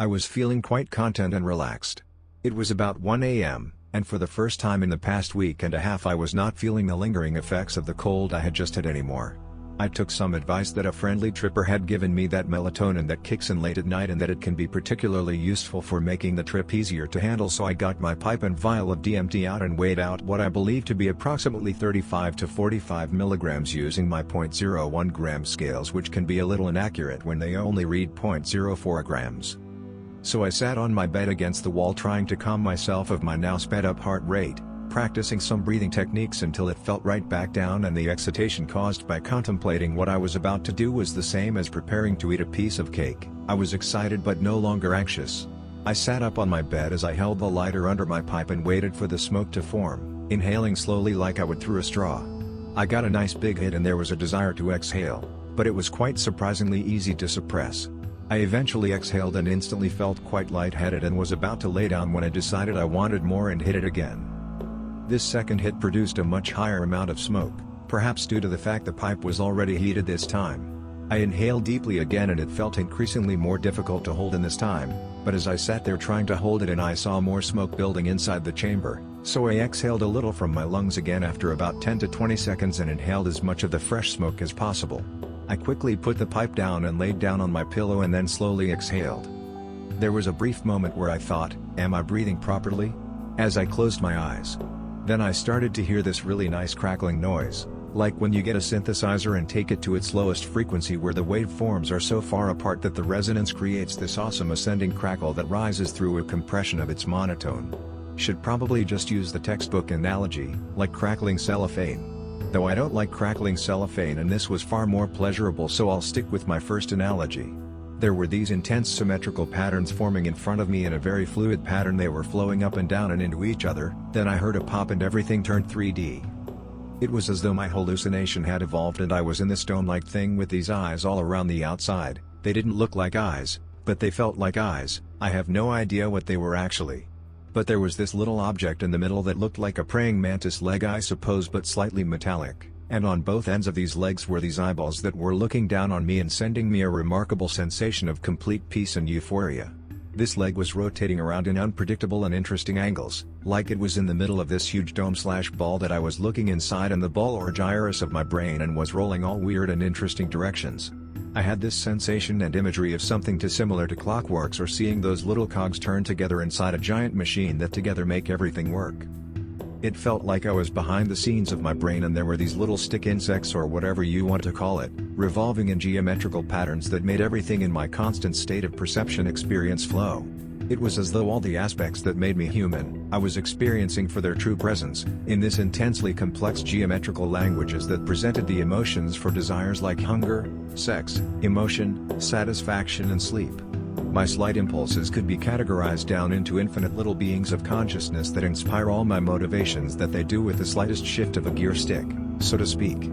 I was feeling quite content and relaxed. It was about 1 a.m., and for the first time in the past week and a half I was not feeling the lingering effects of the cold I had just had anymore. I took some advice that a friendly tripper had given me, that melatonin that kicks in late at night and that it can be particularly useful for making the trip easier to handle, so I got my pipe and vial of DMT out and weighed out what I believe to be approximately 35 to 45 milligrams using my .01 gram scales, which can be a little inaccurate when they only read .04 grams. So I sat on my bed against the wall trying to calm myself of my now sped up heart rate, practicing some breathing techniques until it felt right back down, and the excitation caused by contemplating what I was about to do was the same as preparing to eat a piece of cake. I was excited but no longer anxious. I sat up on my bed as I held the lighter under my pipe and waited for the smoke to form, inhaling slowly like I would through a straw. I got a nice big hit and there was a desire to exhale, but it was quite surprisingly easy to suppress. I eventually exhaled and instantly felt quite lightheaded and was about to lay down when I decided I wanted more and hit it again. This second hit produced a much higher amount of smoke, perhaps due to the fact the pipe was already heated this time. I inhaled deeply again and it felt increasingly more difficult to hold in this time, but as I sat there trying to hold it in I saw more smoke building inside the chamber, so I exhaled a little from my lungs again after about 10 to 20 seconds and inhaled as much of the fresh smoke as possible. I quickly put the pipe down and laid down on my pillow and then slowly exhaled. There was a brief moment where I thought, am I breathing properly? As I closed my eyes. Then I started to hear this really nice crackling noise, like when you get a synthesizer and take it to its lowest frequency where the waveforms are so far apart that the resonance creates this awesome ascending crackle that rises through a compression of its monotone. Should probably just use the textbook analogy, like crackling cellophane. Though I don't like crackling cellophane and this was far more pleasurable, so I'll stick with my first analogy. There were these intense symmetrical patterns forming in front of me in a very fluid pattern. They were flowing up and down and into each other. Then I heard a pop and everything turned 3D. It was as though my hallucination had evolved and I was in this dome-like thing with these eyes all around the outside. They didn't look like eyes, but they felt like eyes. I have no idea what they were actually. But there was this little object in the middle that looked like a praying mantis leg, I suppose, but slightly metallic. And on both ends of these legs were these eyeballs that were looking down on me and sending me a remarkable sensation of complete peace and euphoria. This leg was rotating around in unpredictable and interesting angles, like it was in the middle of this huge dome/ball that I was looking inside and the ball or gyrus of my brain, and was rolling all weird and interesting directions. I had this sensation and imagery of something similar to clockworks, or seeing those little cogs turn together inside a giant machine that together make everything work. It felt like I was behind the scenes of my brain and there were these little stick insects, or whatever you want to call it, revolving in geometrical patterns that made everything in my constant state of perception experience flow. It was as though all the aspects that made me human, I was experiencing for their true presence, in this intensely complex geometrical languages that presented the emotions for desires like hunger, sex, emotion, satisfaction and sleep. My slight impulses could be categorized down into infinite little beings of consciousness that inspire all my motivations, that they do with the slightest shift of a gear stick, so to speak.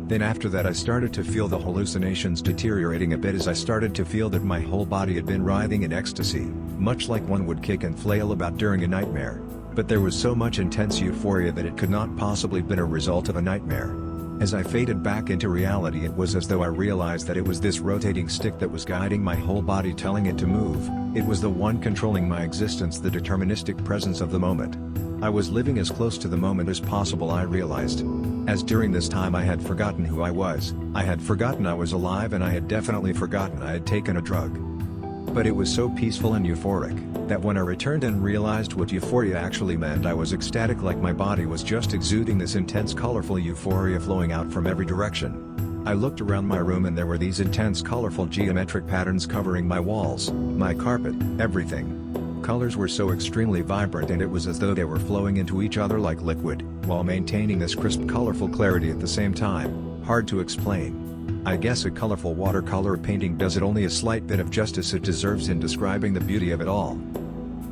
Then after that I started to feel the hallucinations deteriorating a bit, as I started to feel that my whole body had been writhing in ecstasy, much like one would kick and flail about during a nightmare. But there was so much intense euphoria that it could not possibly have been a result of a nightmare. As I faded back into reality, it was as though I realized that it was this rotating stick that was guiding my whole body, telling it to move. It was the one controlling my existence, the deterministic presence of the moment. I was living as close to the moment as possible, I realized. As during this time I had forgotten who I was, I had forgotten I was alive, and I had definitely forgotten I had taken a drug. But it was so peaceful and euphoric, that when I returned and realized what euphoria actually meant, I was ecstatic, like my body was just exuding this intense colorful euphoria flowing out from every direction. I looked around my room and there were these intense colorful geometric patterns covering my walls, my carpet, everything. Colors were so extremely vibrant and it was as though they were flowing into each other like liquid, while maintaining this crisp colorful clarity at the same time. Hard to explain. I guess a colorful watercolor painting does it only a slight bit of justice it deserves in describing the beauty of it all.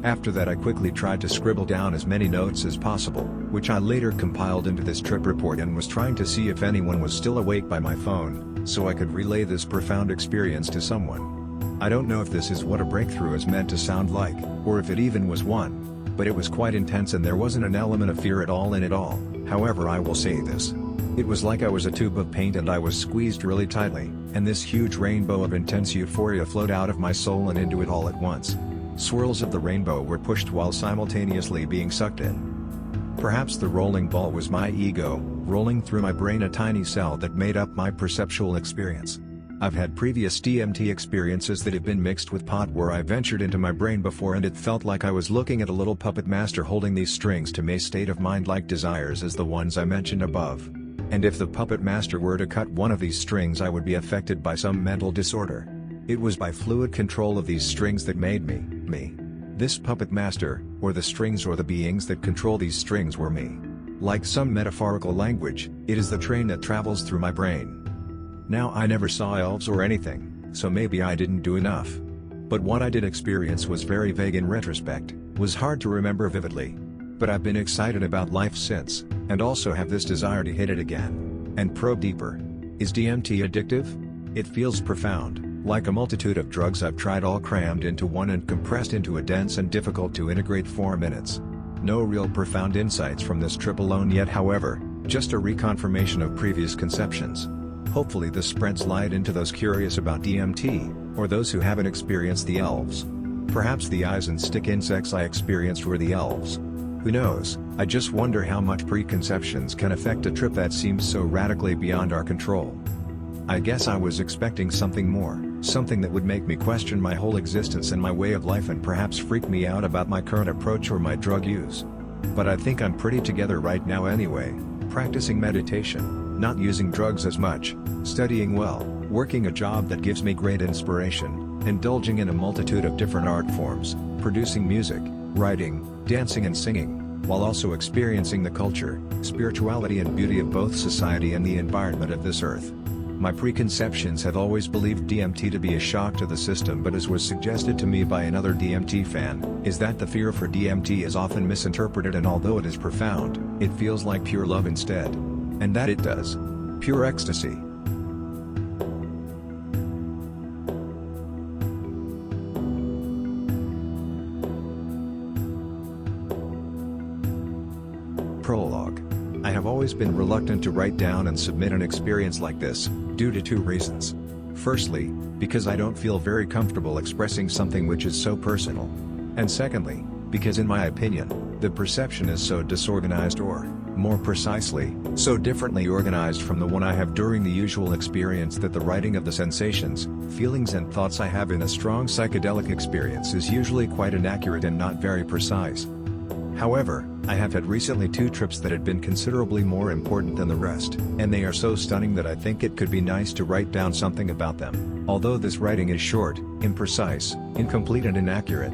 After that I quickly tried to scribble down as many notes as possible, which I later compiled into this trip report, and was trying to see if anyone was still awake by my phone, so I could relay this profound experience to someone. I don't know if this is what a breakthrough is meant to sound like, or if it even was one, but it was quite intense and there wasn't an element of fear at all in it all. However, I will say this. It was like I was a tube of paint and I was squeezed really tightly, and this huge rainbow of intense euphoria flowed out of my soul and into it all at once. Swirls of the rainbow were pushed while simultaneously being sucked in. Perhaps the rolling ball was my ego, rolling through my brain, a tiny cell that made up my perceptual experience. I've had previous DMT experiences that have been mixed with pot where I ventured into my brain before, and it felt like I was looking at a little puppet master holding these strings to my state of mind, like desires as the ones I mentioned above. And if the puppet master were to cut one of these strings, I would be affected by some mental disorder. It was by fluid control of these strings that made me, me. This puppet master, or the strings or the beings that control these strings were me. Like some metaphorical language, it is the train that travels through my brain. Now, I never saw elves or anything, so maybe I didn't do enough. But what I did experience was very vague in retrospect, was hard to remember vividly. But I've been excited about life since, and also have this desire to hit it again, and probe deeper. Is DMT addictive? It feels profound, like a multitude of drugs I've tried all crammed into one and compressed into a dense and difficult to integrate 4 minutes. No real profound insights from this trip alone yet, however, just a reconfirmation of previous conceptions. Hopefully this spreads light into those curious about DMT, or those who haven't experienced the elves. Perhaps the eyes and stick insects I experienced were the elves. Who knows? I just wonder how much preconceptions can affect a trip that seems so radically beyond our control. I guess I was expecting something more, something that would make me question my whole existence and my way of life, and perhaps freak me out about my current approach or my drug use. But I think I'm pretty together right now anyway, practicing meditation, not using drugs as much, studying well, working a job that gives me great inspiration, indulging in a multitude of different art forms, producing music, writing, dancing and singing, while also experiencing the culture, spirituality and beauty of both society and the environment of this earth. My preconceptions have always believed DMT to be a shock to the system, but as was suggested to me by another DMT fan, is that the fear for DMT is often misinterpreted, and although it is profound, it feels like pure love instead. And that it does. Pure ecstasy. Prologue. I have always been reluctant to write down and submit an experience like this, due to 2 reasons. Firstly, because I don't feel very comfortable expressing something which is so personal. And secondly, because in my opinion, the perception is so disorganized, or, more precisely, so differently organized from the one I have during the usual experience, that the writing of the sensations, feelings and thoughts I have in a strong psychedelic experience is usually quite inaccurate and not very precise. However, I have had recently 2 trips that had been considerably more important than the rest, and they are so stunning that I think it could be nice to write down something about them, although this writing is short, imprecise, incomplete and inaccurate.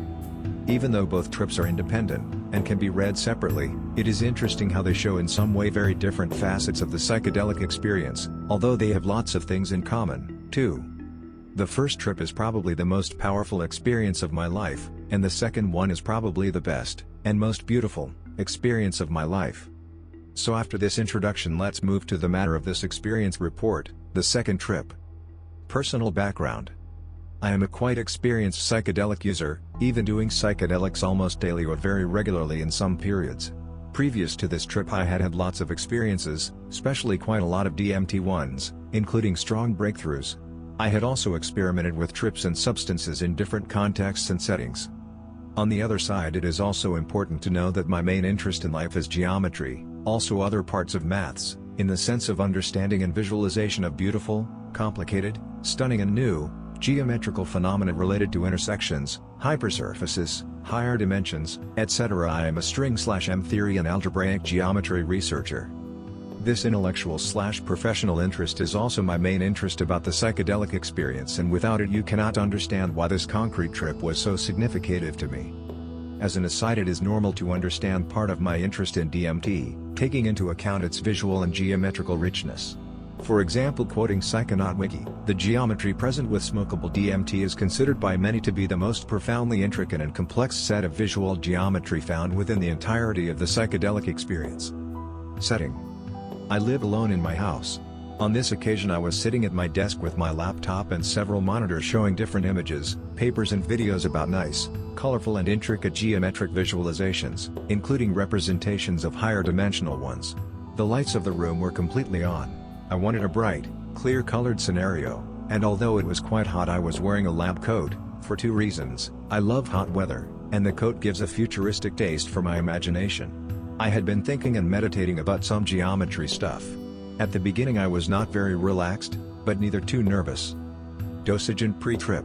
Even though both trips are independent, and can be read separately, it is interesting how they show in some way very different facets of the psychedelic experience, although they have lots of things in common, too. The first trip is probably the most powerful experience of my life, and the second one is probably the best, and most beautiful, experience of my life. So after this introduction, let's move to the matter of this experience report, the second trip. Personal background. I am a quite experienced psychedelic user, even doing psychedelics almost daily or very regularly in some periods. Previous to this trip I had lots of experiences, especially quite a lot of DMT ones, including strong breakthroughs. I had also experimented with trips and substances in different contexts and settings. On the other side, it is also important to know that my main interest in life is geometry, also other parts of maths, in the sense of understanding and visualization of beautiful, complicated, stunning and new, geometrical phenomena related to intersections, hypersurfaces, higher dimensions, etc. I am a string/M theory and algebraic geometry researcher. This intellectual/professional interest is also my main interest about the psychedelic experience, and without it you cannot understand why this concrete trip was so significative to me. As an aside, it is normal to understand part of my interest in DMT, taking into account its visual and geometrical richness. For example, quoting Psychonaut Wiki, the geometry present with smokable DMT is considered by many to be the most profoundly intricate and complex set of visual geometry found within the entirety of the psychedelic experience. Setting. I live alone in my house. On this occasion I was sitting at my desk with my laptop and several monitors showing different images, papers and videos about nice, colorful and intricate geometric visualizations, including representations of higher dimensional ones. The lights of the room were completely on. I wanted a bright, clear-colored scenario, And although it was quite hot, I was wearing a lab coat, for two reasons: I love hot weather, and the coat gives a futuristic taste for my imagination. I had been thinking and meditating about some geometry stuff. At the beginning I was not very relaxed, but neither too nervous. Dosage and pre-trip.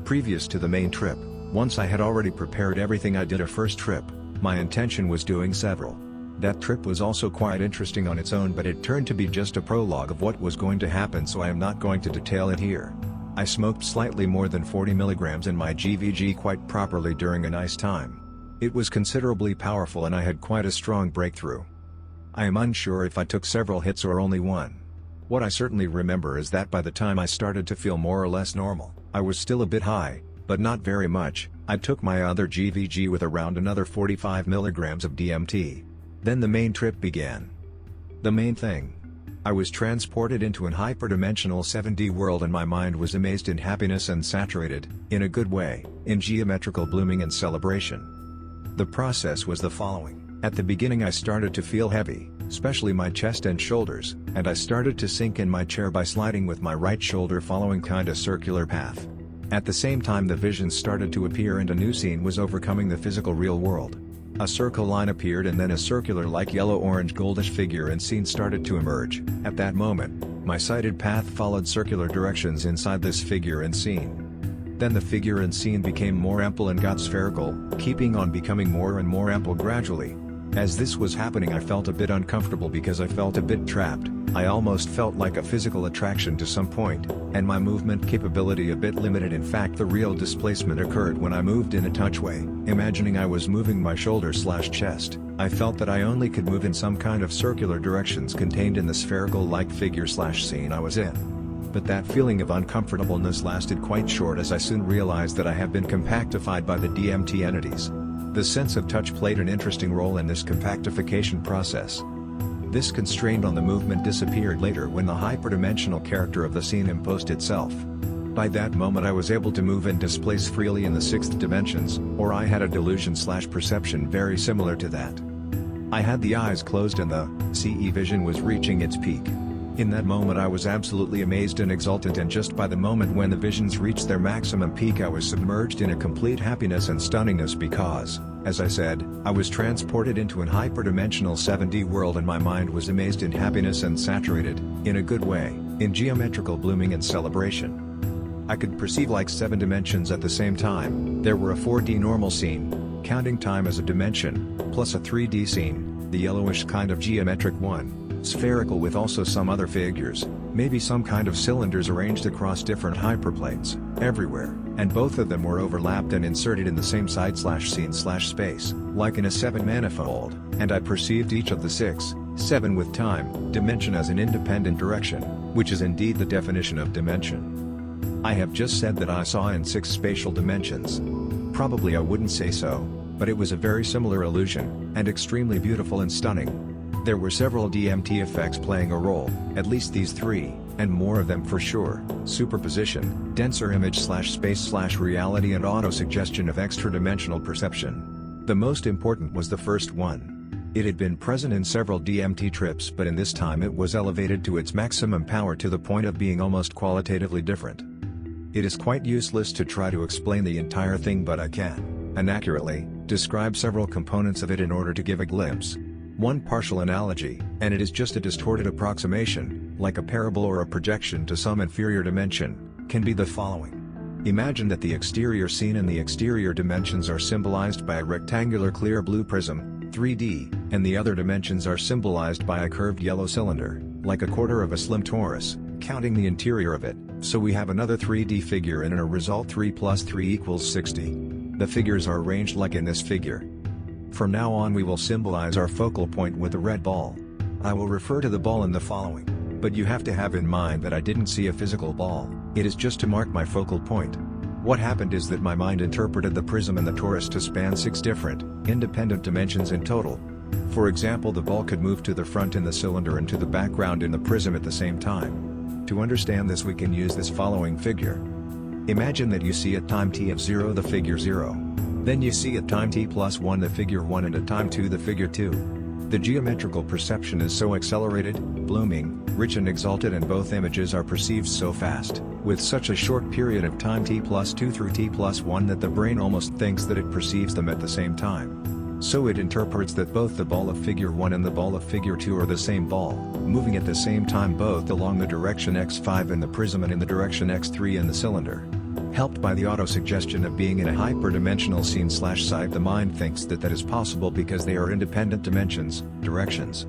Previous to the main trip, once I had already prepared everything I did a first trip, my intention was doing several. That trip was also quite interesting on its own, but it turned to be just a prologue of what was going to happen, so I am not going to detail it here. I smoked slightly more than 40 milligrams in my GVG quite properly during a nice time. It was considerably powerful and I had quite a strong breakthrough. I am unsure if I took several hits or only one. What I certainly remember is that by the time I started to feel more or less normal, I was still a bit high, but not very much. I took my other GVG with around another 45 milligrams of DMT. Then the main trip began. The main thing. I was transported into an hyperdimensional 7D world and my mind was amazed in happiness and saturated, in a good way, in geometrical blooming and celebration. The process was the following. At the beginning I started to feel heavy, especially my chest and shoulders, and I started to sink in my chair by sliding with my right shoulder following kinda circular path. At the same time the visions started to appear and a new scene was overcoming the physical real world. A circle line appeared and then a circular like yellow-orange goldish figure and scene started to emerge. At that moment, my sighted path followed circular directions inside this figure and scene. Then the figure and scene became more ample and got spherical, keeping on becoming more and more ample gradually. As this was happening I felt a bit uncomfortable because I felt a bit trapped. I almost felt like a physical attraction to some point, and my movement capability a bit limited. In fact, the real displacement occurred when I moved in a touch way. Imagining I was moving my shoulder/chest, I felt that I only could move in some kind of circular directions contained in the spherical-like figure/scene I was in. But that feeling of uncomfortableness lasted quite short as I soon realized that I have been compactified by the DMT entities. The sense of touch played an interesting role in this compactification process. This constraint on the movement disappeared later when the hyperdimensional character of the scene imposed itself. By that moment I was able to move and displace freely in the sixth dimensions, or I had a delusion/perception very similar to that. I had the eyes closed and the CE vision was reaching its peak. In that moment I was absolutely amazed and exultant, and just by the moment when the visions reached their maximum peak I was submerged in a complete happiness and stunningness because, as I said, I was transported into an hyperdimensional 7D world and my mind was amazed in happiness and saturated, in a good way, in geometrical blooming and celebration. I could perceive like 7 dimensions at the same time. There were a 4D normal scene, counting time as a dimension, plus a 3D scene, the yellowish kind of geometric one. Spherical with also some other figures, maybe some kind of cylinders arranged across different hyperplanes, everywhere, and both of them were overlapped and inserted in the same side/scene/space, like in a 7 manifold, and I perceived each of the 6, 7 with time, dimension as an independent direction, which is indeed the definition of dimension. I have just said that I saw in 6 spatial dimensions. Probably I wouldn't say so, but it was a very similar illusion, and extremely beautiful and stunning. There were several DMT effects playing a role, at least these 3, and more of them for sure: superposition, denser image/space/reality and auto-suggestion of extra-dimensional perception. The most important was the first one. It had been present in several DMT trips, but in this time it was elevated to its maximum power to the point of being almost qualitatively different. It is quite useless to try to explain the entire thing, but I can, and accurately, describe several components of it in order to give a glimpse. One partial analogy, and it is just a distorted approximation, like a parable or a projection to some inferior dimension, can be the following. Imagine that the exterior scene and the exterior dimensions are symbolized by a rectangular clear blue prism, 3D, and the other dimensions are symbolized by a curved yellow cylinder, like a quarter of a slim torus, counting the interior of it, so we have another 3D figure and in a result 3 plus 3 equals 60. The figures are arranged like in this figure. From now on we will symbolize our focal point with a red ball. I will refer to the ball in the following. But you have to have in mind that I didn't see a physical ball, it is just to mark my focal point. What happened is that my mind interpreted the prism and the torus to span 6 different, independent dimensions in total. For example, the ball could move to the front in the cylinder and to the background in the prism at the same time. To understand this we can use this following figure. Imagine that you see at time t of 0 the figure 0. Then you see at time t plus 1 the figure 1 and at time 2 the figure 2. The geometrical perception is so accelerated, blooming, rich and exalted, and both images are perceived so fast, with such a short period of time t+2 through t+1, that the brain almost thinks that it perceives them at the same time. So it interprets that both the ball of figure 1 and the ball of figure 2 are the same ball, moving at the same time both along the direction x5 in the prism and in the direction x3 in the cylinder. Helped by the auto-suggestion of being in a hyperdimensional scene/site, the mind thinks that that is possible because they are independent dimensions, directions.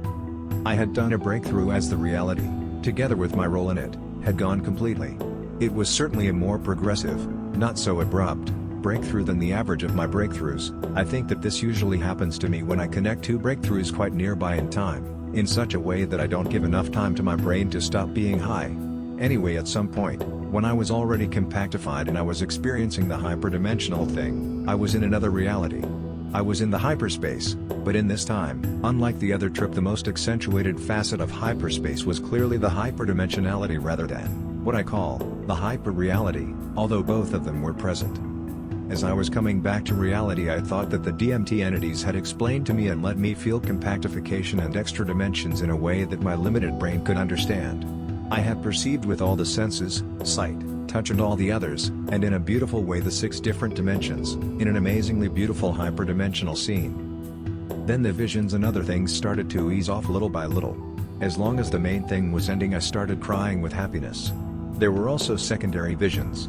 I had done a breakthrough as the reality, together with my role in it, had gone completely. It was certainly a more progressive, not so abrupt, breakthrough than the average of my breakthroughs. I think that this usually happens to me when I connect two breakthroughs quite nearby in time, in such a way that I don't give enough time to my brain to stop being high. Anyway, at some point, when I was already compactified and I was experiencing the hyperdimensional thing, I was in another reality. I was in the hyperspace, but in this time, unlike the other trip, the most accentuated facet of hyperspace was clearly the hyperdimensionality rather than what I call the hyperreality, although both of them were present. As I was coming back to reality, I thought that the DMT entities had explained to me and let me feel compactification and extra dimensions in a way that my limited brain could understand. I had perceived with all the senses, sight, touch and all the others, and in a beautiful way, the 6 different dimensions, in an amazingly beautiful hyperdimensional scene. Then the visions and other things started to ease off little by little. As long as the main thing was ending, I started crying with happiness. There were also secondary visions.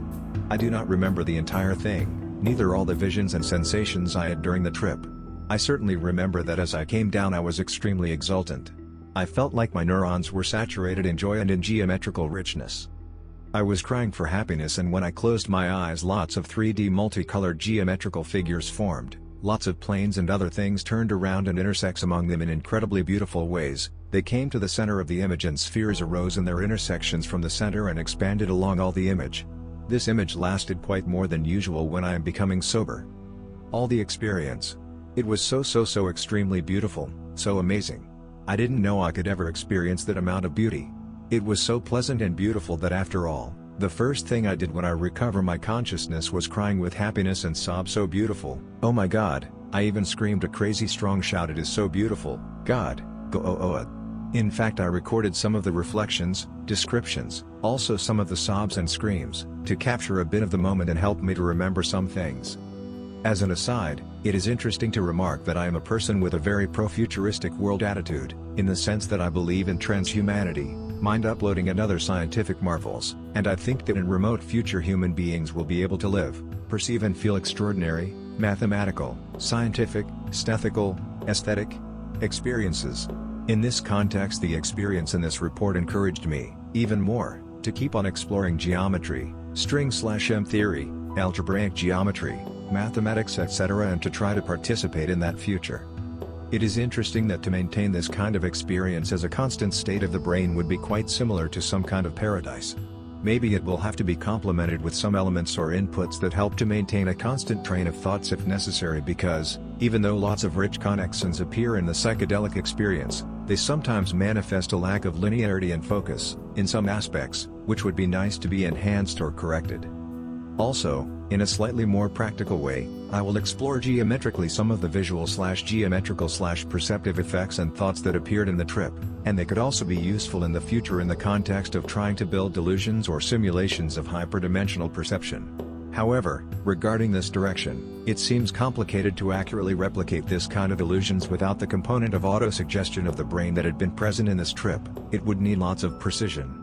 I do not remember the entire thing, neither all the visions and sensations I had during the trip. I certainly remember that as I came down I was extremely exultant. I felt like my neurons were saturated in joy and in geometrical richness. I was crying for happiness, and when I closed my eyes, lots of 3D multicolored geometrical figures formed, lots of planes and other things turned around and intersects among them in incredibly beautiful ways. They came to the center of the image and spheres arose in their intersections from the center and expanded along all the image. This image lasted quite more than usual when I am becoming sober. All the experience. It was so extremely beautiful, so amazing. I didn't know I could ever experience that amount of beauty. It was so pleasant and beautiful that after all, the first thing I did when I recovered my consciousness was crying with happiness and sob, so beautiful. Oh my God, I even screamed a crazy strong shout, it is so beautiful, God, go oh. In fact, I recorded some of the reflections, descriptions, also some of the sobs and screams, to capture a bit of the moment and help me to remember some things. As an aside, it is interesting to remark that I am a person with a very pro-futuristic world attitude, in the sense that I believe in transhumanity, mind uploading and other scientific marvels, and I think that in remote future human beings will be able to live, perceive and feel extraordinary, mathematical, scientific, ethical, aesthetic experiences. In this context, the experience in this report encouraged me, even more, to keep on exploring geometry, string/M theory, algebraic geometry, mathematics, etc., and to try to participate in that future. It is interesting that to maintain this kind of experience as a constant state of the brain would be quite similar to some kind of paradise. Maybe it will have to be complemented with some elements or inputs that help to maintain a constant train of thoughts if necessary, because, even though lots of rich connections appear in the psychedelic experience, they sometimes manifest a lack of linearity and focus, in some aspects, which would be nice to be enhanced or corrected. Also, in a slightly more practical way, I will explore geometrically some of the visual/geometrical/perceptive effects and thoughts that appeared in the trip, and they could also be useful in the future in the context of trying to build delusions or simulations of hyperdimensional perception. However, regarding this direction, it seems complicated to accurately replicate this kind of illusions without the component of auto-suggestion of the brain that had been present in this trip. It would need lots of precision.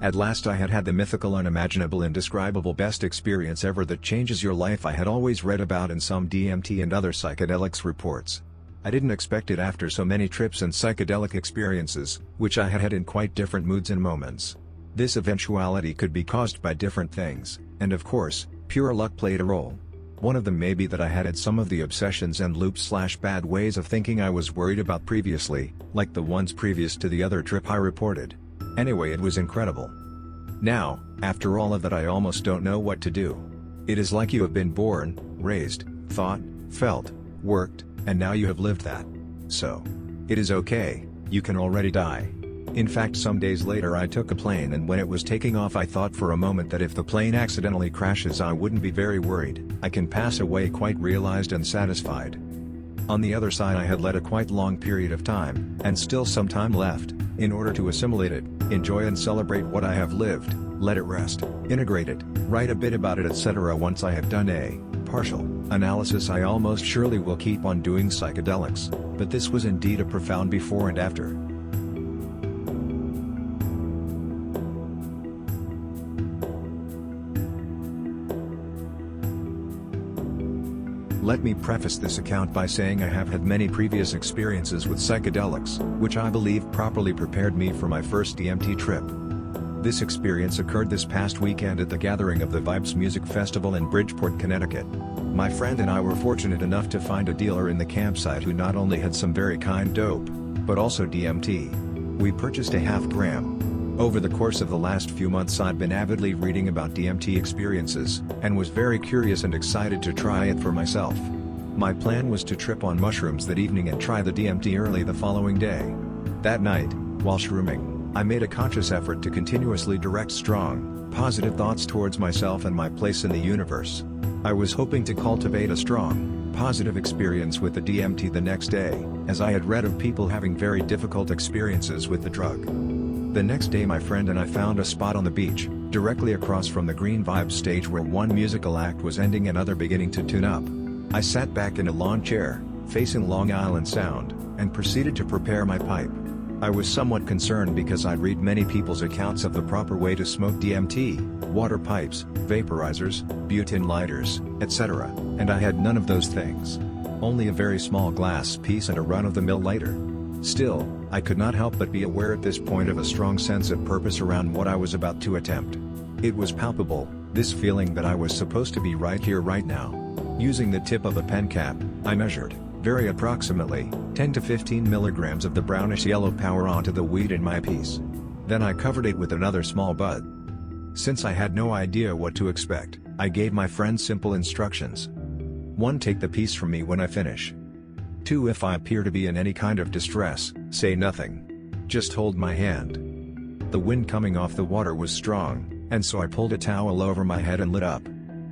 At last I had had the mythical, unimaginable, indescribable best experience ever that changes your life I had always read about in some DMT and other psychedelics reports. I didn't expect it after so many trips and psychedelic experiences, which I had had in quite different moods and moments. This eventuality could be caused by different things, and of course, pure luck played a role. One of them may be that I had some of the obsessions and loops/bad ways of thinking I was worried about previously, like the ones previous to the other trip I reported. Anyway, it was incredible. Now, after all of that, I almost don't know what to do. It is like you have been born, raised, thought, felt, worked, and now you have lived that. So, it is okay, you can already die. In fact, some days later I took a plane, and when it was taking off I thought for a moment that if the plane accidentally crashes I wouldn't be very worried. I can pass away quite realized and satisfied. On the other side, I had let a quite long period of time, and still some time left, in order to assimilate it, enjoy and celebrate what I have lived, let it rest, integrate it, write a bit about it, etc. Once I have done a partial analysis, I almost surely will keep on doing psychedelics, but this was indeed a profound before and after. Let me preface this account by saying I have had many previous experiences with psychedelics, which I believe properly prepared me for my first DMT trip. This experience occurred this past weekend at the gathering of the Vibes Music Festival in Bridgeport, Connecticut. My friend and I were fortunate enough to find a dealer in the campsite who not only had some very kind dope, but also DMT. We purchased a half-gram. Over the course of the last few months, I'd been avidly reading about DMT experiences, and was very curious and excited to try it for myself. My plan was to trip on mushrooms that evening and try the DMT early the following day. That night, while shrooming, I made a conscious effort to continuously direct strong, positive thoughts towards myself and my place in the universe. I was hoping to cultivate a strong, positive experience with the DMT the next day, as I had read of people having very difficult experiences with the drug. The next day, my friend and I found a spot on the beach, directly across from the Green Vibes stage, where one musical act was ending and other beginning to tune up. I sat back in a lawn chair, facing Long Island Sound, and proceeded to prepare my pipe. I was somewhat concerned because I'd read many people's accounts of the proper way to smoke DMT, water pipes, vaporizers, butane lighters, etc., and I had none of those things. Only a very small glass piece and a run-of-the-mill lighter. Still, I could not help but be aware at this point of a strong sense of purpose around what I was about to attempt. It was palpable, this feeling that I was supposed to be right here right now. Using the tip of a pen cap, I measured, very approximately, 10 to 15 milligrams of the brownish yellow powder onto the weed in my piece. Then I covered it with another small bud. Since I had no idea what to expect, I gave my friend simple instructions. 1. Take the piece from me when I finish. 2. If I appear to be in any kind of distress, say nothing. Just hold my hand. The wind coming off the water was strong, and so I pulled a towel over my head and lit up.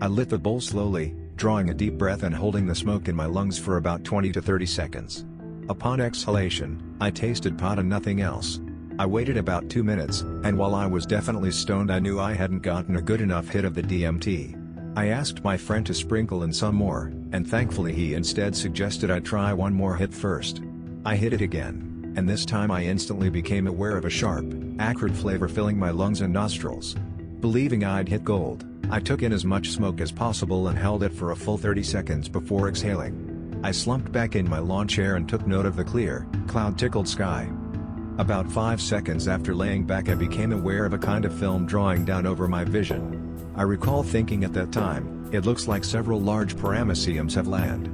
I lit the bowl slowly, drawing a deep breath and holding the smoke in my lungs for about 20 to 30 seconds. Upon exhalation, I tasted pot and nothing else. I waited about 2 minutes, and while I was definitely stoned, I knew I hadn't gotten a good enough hit of the DMT. I asked my friend to sprinkle in some more, and thankfully he instead suggested I try one more hit first. I hit it again, and this time I instantly became aware of a sharp, acrid flavor filling my lungs and nostrils. Believing I'd hit gold, I took in as much smoke as possible and held it for a full 30 seconds before exhaling. I slumped back in my lawn chair and took note of the clear, cloud-tickled sky. About 5 seconds after laying back, I became aware of a kind of film drawing down over my vision. I recall thinking at that time, it looks like several large parameciums have landed.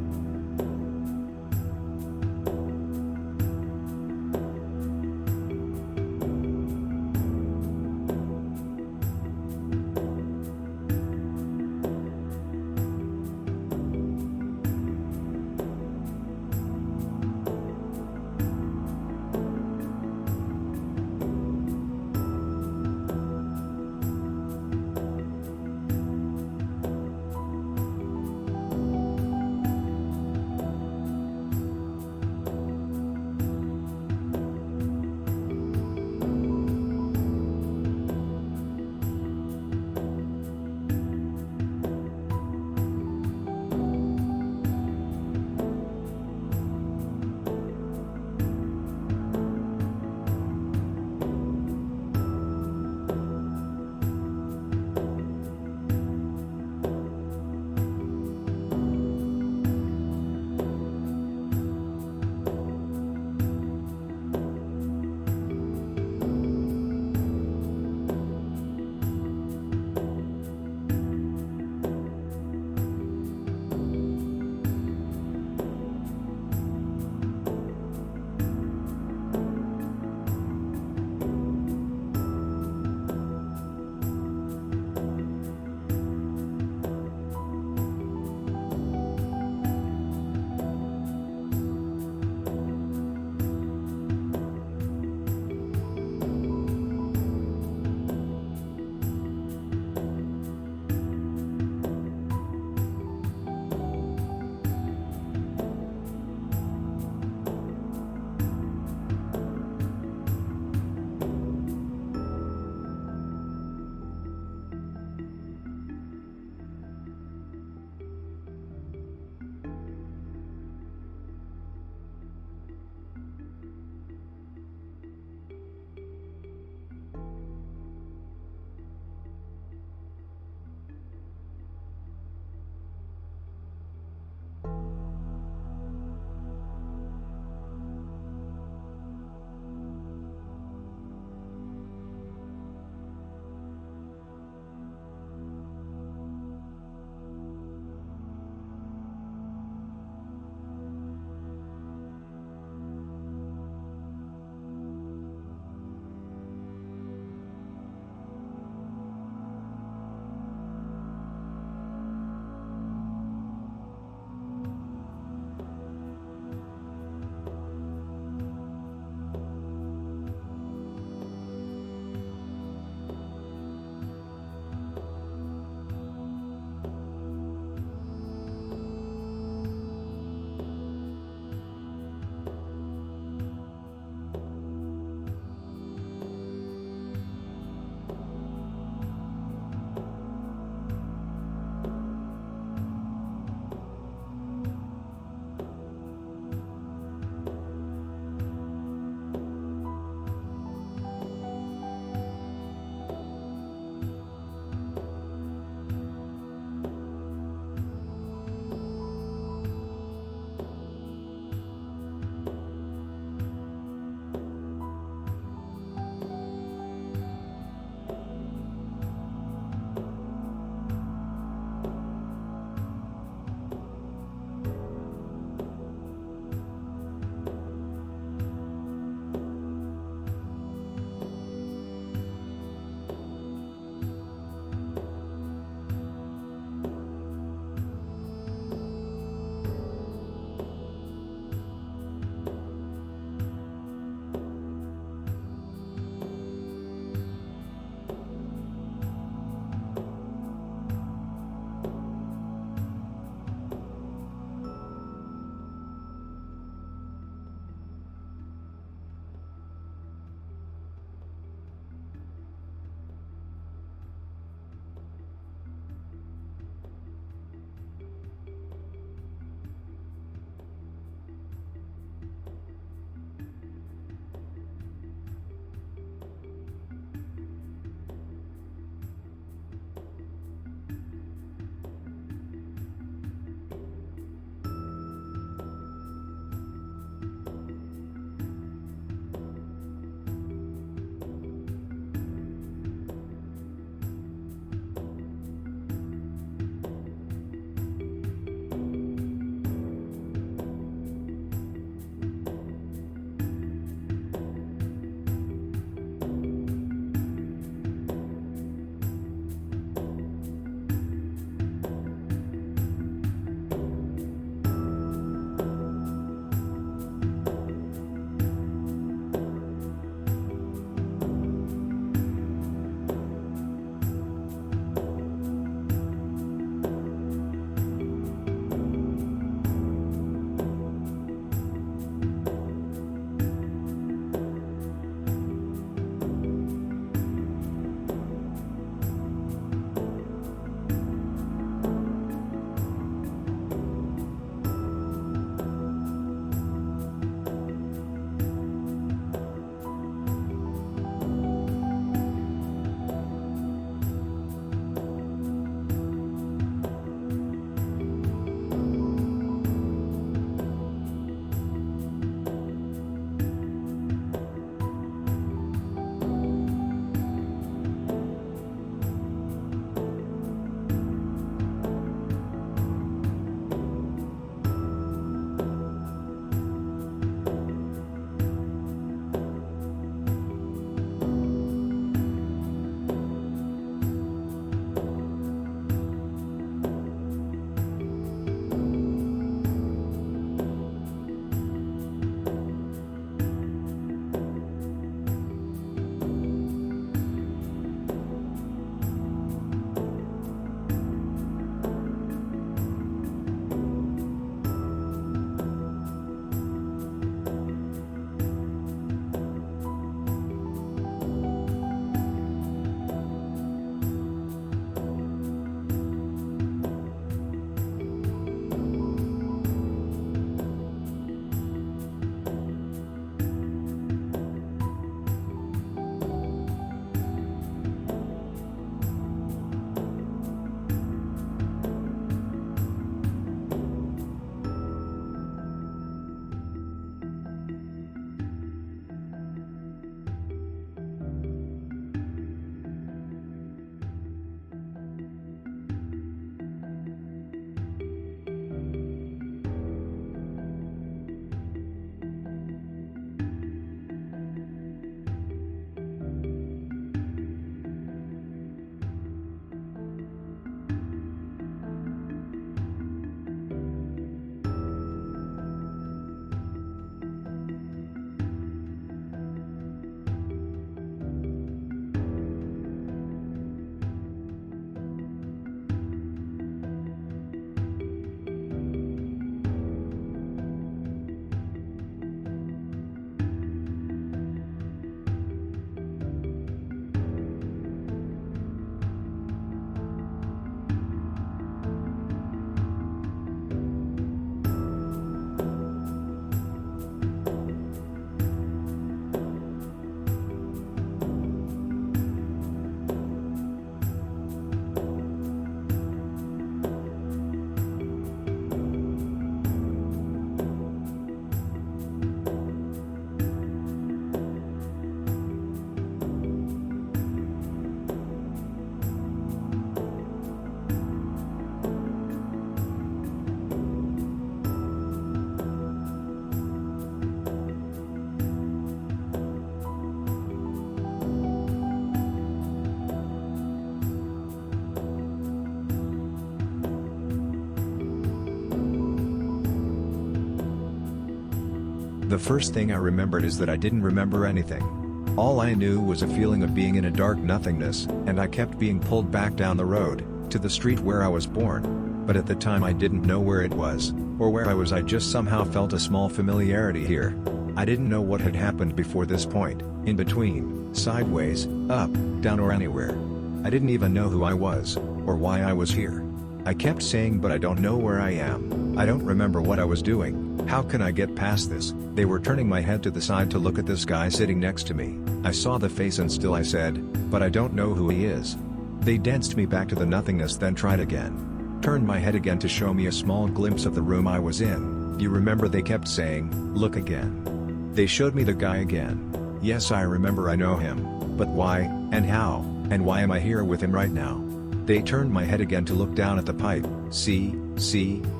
The first thing I remembered is that I didn't remember anything. All I knew was a feeling of being in a dark nothingness, and I kept being pulled back down the road, to the street where I was born. But at the time I didn't know where it was, or where I was. I just somehow felt a small familiarity here. I didn't know what had happened before this point, in between, sideways, up, down or anywhere. I didn't even know who I was, or why I was here. I kept saying, but I don't know where I am. I don't remember what I was doing. How can I get past this? They were turning my head to the side to look at this guy sitting next to me. I saw the face and still I said, but I don't know who he is. They danced me back to the nothingness, then tried again. Turned my head again to show me a small glimpse of the room I was in. You remember, they kept saying, look again. They showed me the guy again. Yes, I remember, I know him. But why, and how, and why am I here with him right now? They turned my head again to look down at the pipe. See,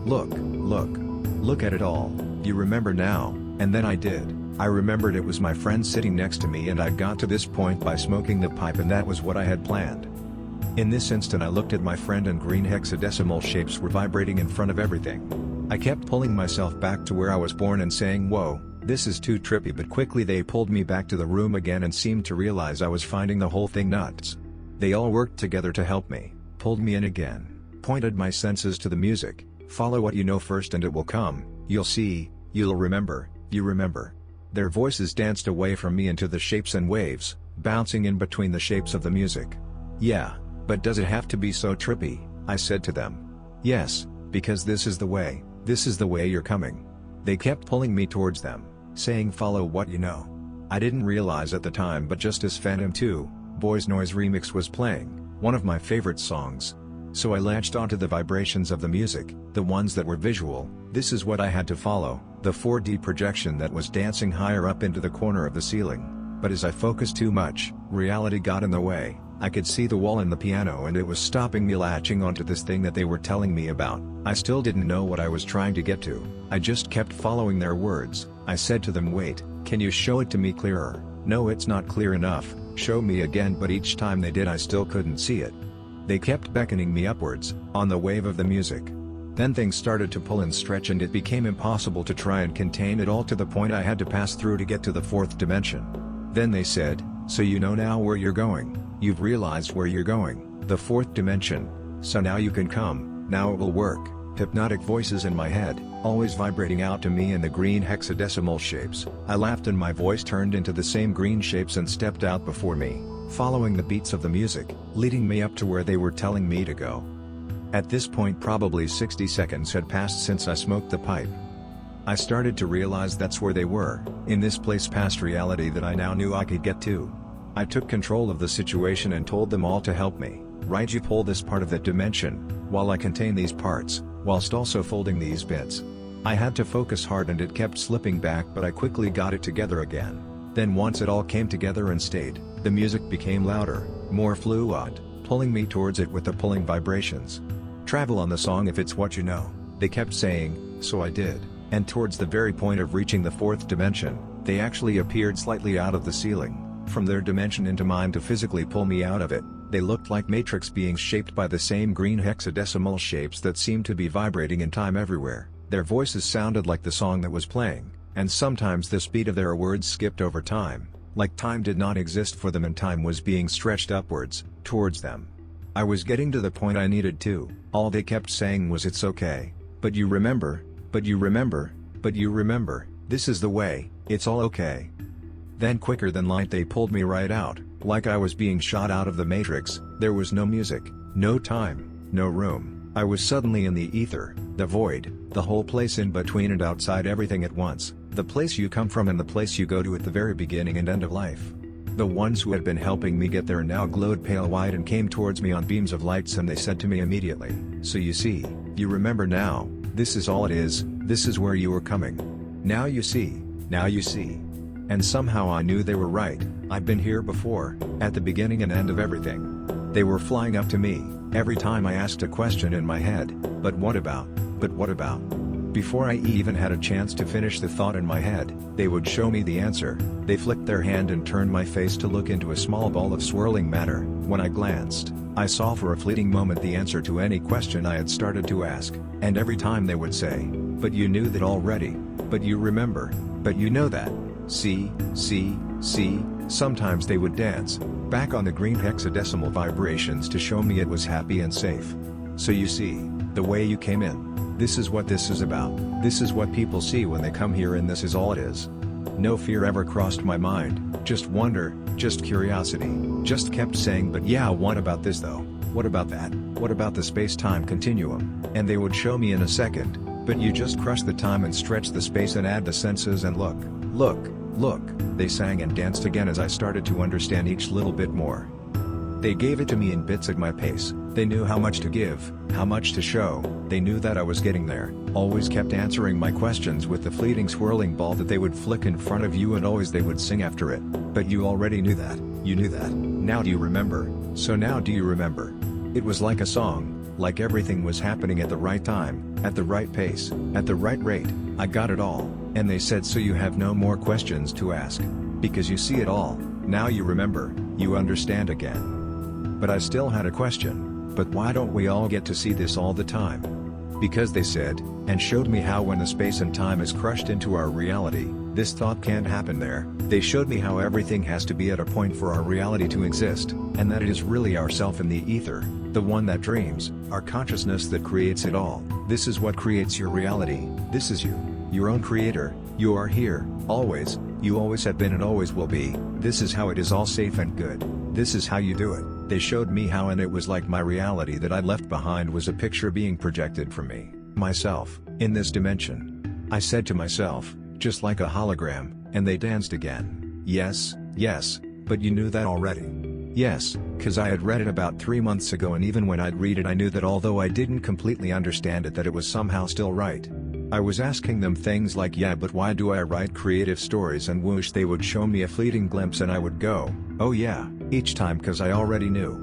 look, look at it all. You remember now? And then I did. I remembered it was my friend sitting next to me, and I got to this point by smoking the pipe, and that was what I had planned. In this instant I looked at my friend, and green hexadecimal shapes were vibrating in front of everything. I kept pulling myself back to where I was born and saying, whoa, this is too trippy, but quickly they pulled me back to the room again and seemed to realize I was finding the whole thing nuts. They all worked together to help me, pulled me in again, pointed my senses to the music. Follow what you know first and it will come, you'll see, you'll remember, you remember. Their voices danced away from me into the shapes and waves, bouncing in between the shapes of the music. Yeah, but does it have to be so trippy? I said to them. Yes, because this is the way you're coming. They kept pulling me towards them, saying follow what you know. I didn't realize at the time, but just as Phantom 2, Boys Noise Remix was playing, one of my favorite songs. So I latched onto the vibrations of the music, the ones that were visual. This is what I had to follow, the 4D projection that was dancing higher up into the corner of the ceiling. But as I focused too much, reality got in the way. I could see the wall and the piano, and it was stopping me latching onto this thing that they were telling me about. I still didn't know what I was trying to get to. I just kept following their words. I said to them, wait, can you show it to me clearer? No, it's not clear enough, show me again. But each time they did, I still couldn't see it. They kept beckoning me upwards, on the wave of the music. Then things started to pull and stretch, and it became impossible to try and contain it all, to the point I had to pass through to get to the fourth dimension. Then they said, so you know now where you're going. You've realized where you're going, the fourth dimension. So now you can come, now it will work. Hypnotic voices in my head, always vibrating out to me in the green hexadecimal shapes. I laughed and my voice turned into the same green shapes and stepped out before me, following the beats of the music, leading me up to where they were telling me to go. At this point probably 60 seconds had passed since I smoked the pipe. I started to realize that's where they were, in this place past reality that I now knew I could get to. I took control of the situation and told them all to help me. Right, you pull this part of that dimension, while I contain these parts, whilst also folding these bits. I had to focus hard and it kept slipping back, but I quickly got it together again. Then once it all came together and stayed, the music became louder, more fluid, pulling me towards it with the pulling vibrations. Travel on the song if it's what you know, they kept saying, so I did, and towards the very point of reaching the fourth dimension, they actually appeared slightly out of the ceiling, from their dimension into mine to physically pull me out of it. They looked like matrix beings shaped by the same green hexadecimal shapes that seemed to be vibrating in time everywhere. Their voices sounded like the song that was playing, and sometimes the speed of their words skipped over time, like time did not exist for them and time was being stretched upwards, towards them. I was getting to the point I needed to. All they kept saying was it's okay, but you remember, but you remember, but you remember, this is the way, it's all okay. Then quicker than light they pulled me right out, like I was being shot out of the matrix. There was no music, no time, no room. I was suddenly in the ether, the void, the whole place in between and outside, everything at once, the place you come from and the place you go to at the very beginning and end of life. The ones who had been helping me get there now glowed pale white and came towards me on beams of lights, and they said to me immediately, so you see, you remember now, this is all it is, this is where you were coming. Now you see, now you see. And somehow I knew they were right. I'd been here before, at the beginning and end of everything. They were flying up to me, every time I asked a question in my head, but what about, but what about? Before I even had a chance to finish the thought in my head, they would show me the answer. They flicked their hand and turned my face to look into a small ball of swirling matter. When I glanced, I saw for a fleeting moment the answer to any question I had started to ask, and every time they would say, but you knew that already, but you remember, but you know that. See, sometimes they would dance, back on the green hexadecimal vibrations to show me it was happy and safe. So you see, the way you came in. This is what this is about, this is what people see when they come here, and this is all it is. No fear ever crossed my mind, just wonder, just curiosity, just kept saying, but yeah, what about this though, what about that, what about the space-time continuum, and they would show me in a second, but you just crush the time and stretch the space and add the senses and look, they sang and danced again as I started to understand each little bit more. They gave it to me in bits at my pace, they knew how much to give, how much to show, they knew that I was getting there, always kept answering my questions with the fleeting swirling ball that they would flick in front of you, and always they would sing after it, but you already knew that, you knew that, now do you remember, so now do you remember? It was like a song, like everything was happening at the right time, at the right pace, at the right rate, I got it all, and they said, so you have no more questions to ask, because you see it all, now you remember, you understand again. But I still had a question, but why don't we all get to see this all the time? Because they said, and showed me how when the space and time is crushed into our reality, this thought can't happen there. They showed me how everything has to be at a point for our reality to exist, and that it is really ourself in the ether, the one that dreams, our consciousness that creates it all. This is what creates your reality, this is you, your own creator, you are here, always, you always have been and always will be, this is how it is all safe and good, this is how you do it. They showed me how, and it was like my reality that I left behind was a picture being projected from me, myself, in this dimension. I said to myself, just like a hologram, and they danced again. Yes, but you knew that already. Yes, cause I had read it about 3 months ago, and even when I'd read it I knew that although I didn't completely understand it, that it was somehow still right. I was asking them things like, yeah, but why do I write creative stories, and whoosh, they would show me a fleeting glimpse and I would go, oh yeah, each time, cause I already knew.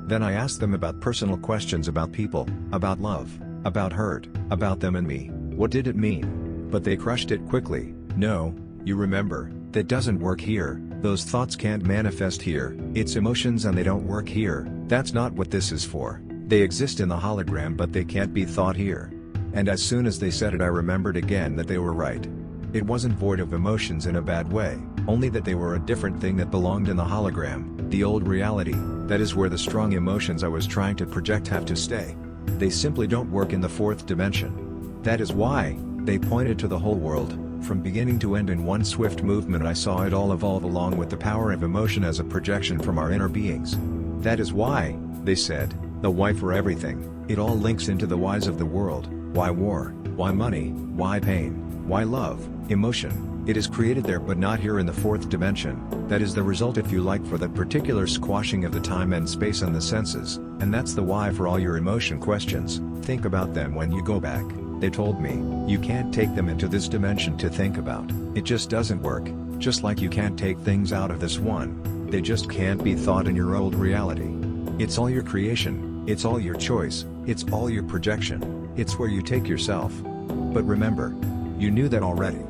Then I asked them about personal questions, about people, about love, about hurt, about them and me, what did it mean? But they crushed it quickly. No, you remember, that doesn't work here, those thoughts can't manifest here, it's emotions and they don't work here, that's not what this is for, they exist in the hologram but they can't be thought here. And as soon as they said it I remembered again that they were right. It wasn't void of emotions in a bad way, only that they were a different thing that belonged in the hologram, the old reality, that is where the strong emotions I was trying to project have to stay. They simply don't work in the fourth dimension. That is why, they pointed to the whole world, from beginning to end in one swift movement. I saw it all evolve along with the power of emotion as a projection from our inner beings. That is why, they said, the why for everything, it all links into the whys of the world. Why war, why money, why pain, why love, emotion, it is created there but not here in the fourth dimension, that is the result if you like for that particular squashing of the time and space and the senses, and that's the why for all your emotion questions. Think about them when you go back, they told me, you can't take them into this dimension to think about, it just doesn't work, just like you can't take things out of this one, they just can't be thought in your old reality. It's all your creation, it's all your choice, it's all your projection. It's where you take yourself. But remember, you knew that already.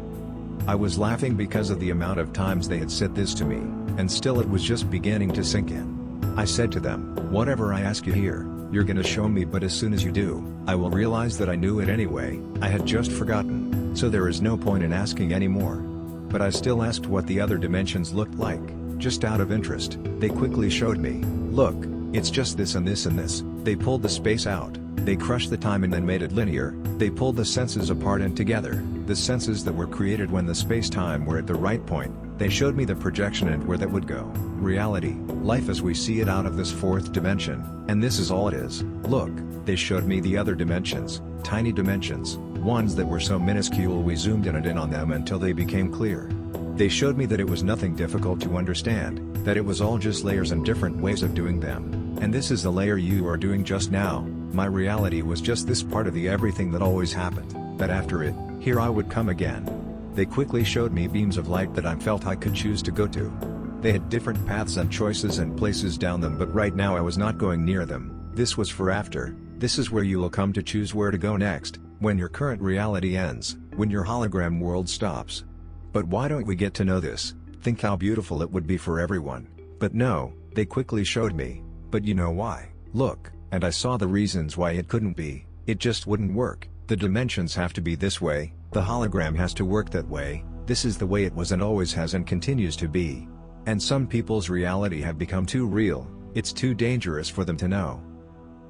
I was laughing because of the amount of times they had said this to me, and still it was just beginning to sink in. I said to them, whatever I ask you here, you're gonna show me, but as soon as you do, I will realize that I knew it anyway, I had just forgotten, so there is no point in asking anymore. But I still asked what the other dimensions looked like, just out of interest. They quickly showed me, look, it's just this and this and this. They pulled the space out. They crushed the time and then made it linear, they pulled the senses apart and together, the senses that were created when the space-time were at the right point, they showed me the projection and where that would go. Reality, life as we see it out of this fourth dimension, and this is all it is. Look, they showed me the other dimensions, tiny dimensions, ones that were so minuscule we zoomed in on them until they became clear. They showed me that it was nothing difficult to understand, that it was all just layers and different ways of doing them, and this is the layer you are doing just now. My reality was just this part of the everything that always happened, that after it, here I would come again. They quickly showed me beams of light that I felt I could choose to go to. They had different paths and choices and places down them, but right now I was not going near them. This was for after, this is where you will come to choose where to go next, when your current reality ends, when your hologram world stops. But why don't we get to know this? Think how beautiful it would be for everyone. But no, they quickly showed me. But you know why? Look. And I saw the reasons why it couldn't be, it just wouldn't work. The dimensions have to be this way, the hologram has to work that way, this is the way it was and always has and continues to be. And some people's reality have become too real, it's too dangerous for them to know.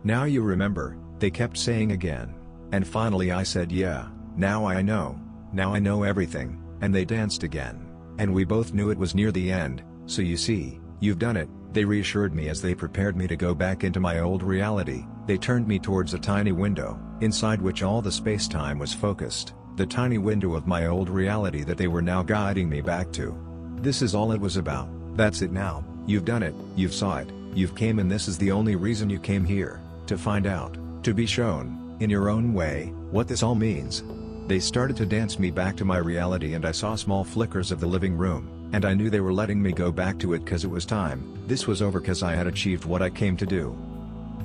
Now you remember, they kept saying again. And finally I said yeah, now I know everything, and they danced again. And we both knew it was near the end, so you see, you've done it, they reassured me as they prepared me to go back into my old reality. They turned me towards a tiny window, inside which all the space-time was focused, the tiny window of my old reality that they were now guiding me back to. This is all it was about, that's it now, you've done it, you've saw it, you've came and this is the only reason you came here, to find out, to be shown, in your own way, what this all means. They started to dance me back to my reality and I saw small flickers of the living room, and I knew they were letting me go back to it cause it was time, this was over cause I had achieved what I came to do.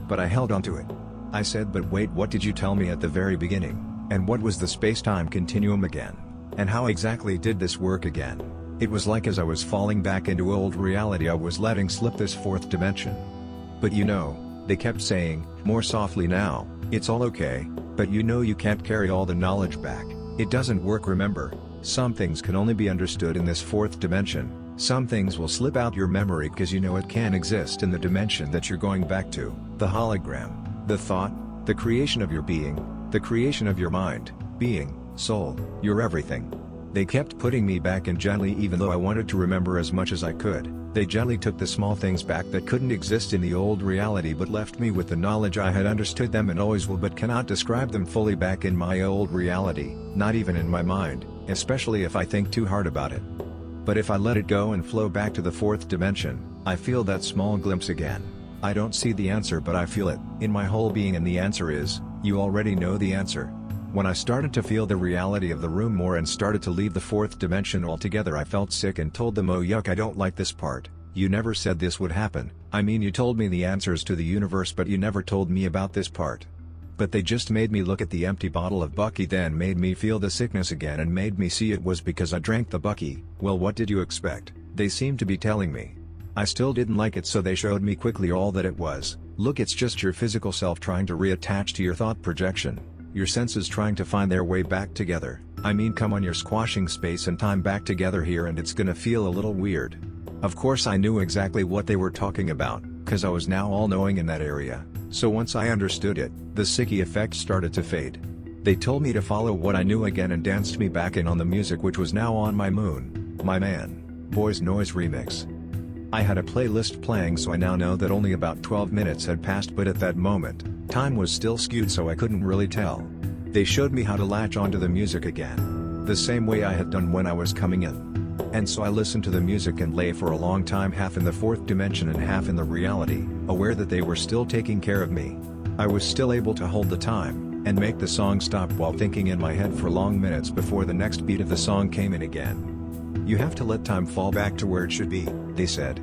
But I held on to it. I said but wait, what did you tell me at the very beginning, and what was the space-time continuum again? And how exactly did this work again? It was like as I was falling back into old reality I was letting slip this fourth dimension. But you know, they kept saying, more softly now, it's all okay, but you know you can't carry all the knowledge back, it doesn't work remember, some things can only be understood in this fourth dimension, some things will slip out your memory cause you know it can't exist in the dimension that you're going back to, the hologram, the thought, the creation of your being, the creation of your mind, being, soul, your everything. They kept putting me back in gently even though I wanted to remember as much as I could. They gently took the small things back that couldn't exist in the old reality but left me with the knowledge I had understood them and always will but cannot describe them fully back in my old reality, not even in my mind, especially if I think too hard about it. But if I let it go and flow back to the fourth dimension, I feel that small glimpse again. I don't see the answer but I feel it, in my whole being and the answer is, you already know the answer. When I started to feel the reality of the room more and started to leave the fourth dimension altogether I felt sick and told them oh yuck I don't like this part, you never said this would happen, I mean you told me the answers to the universe but you never told me about this part. But they just made me look at the empty bottle of Bucky then made me feel the sickness again and made me see it was because I drank the Bucky. Well what did you expect, they seemed to be telling me. I still didn't like it so they showed me quickly all that it was, look it's just your physical self trying to reattach to your thought projection. Your senses trying to find their way back together, I mean come on you're squashing space and time back together here and it's gonna feel a little weird. Of course I knew exactly what they were talking about, cause I was now all-knowing in that area, so once I understood it, the sicky effect started to fade. They told me to follow what I knew again and danced me back in on the music which was now on my moon, my man, Boys Noise remix. I had a playlist playing so I now know that only about 12 minutes had passed but at that moment, time was still skewed so I couldn't really tell. They showed me how to latch onto the music again, the same way I had done when I was coming in. And so I listened to the music and lay for a long time half in the fourth dimension and half in the reality, aware that they were still taking care of me. I was still able to hold the time, and make the song stop while thinking in my head for long minutes before the next beat of the song came in again. You have to let time fall back to where it should be, they said.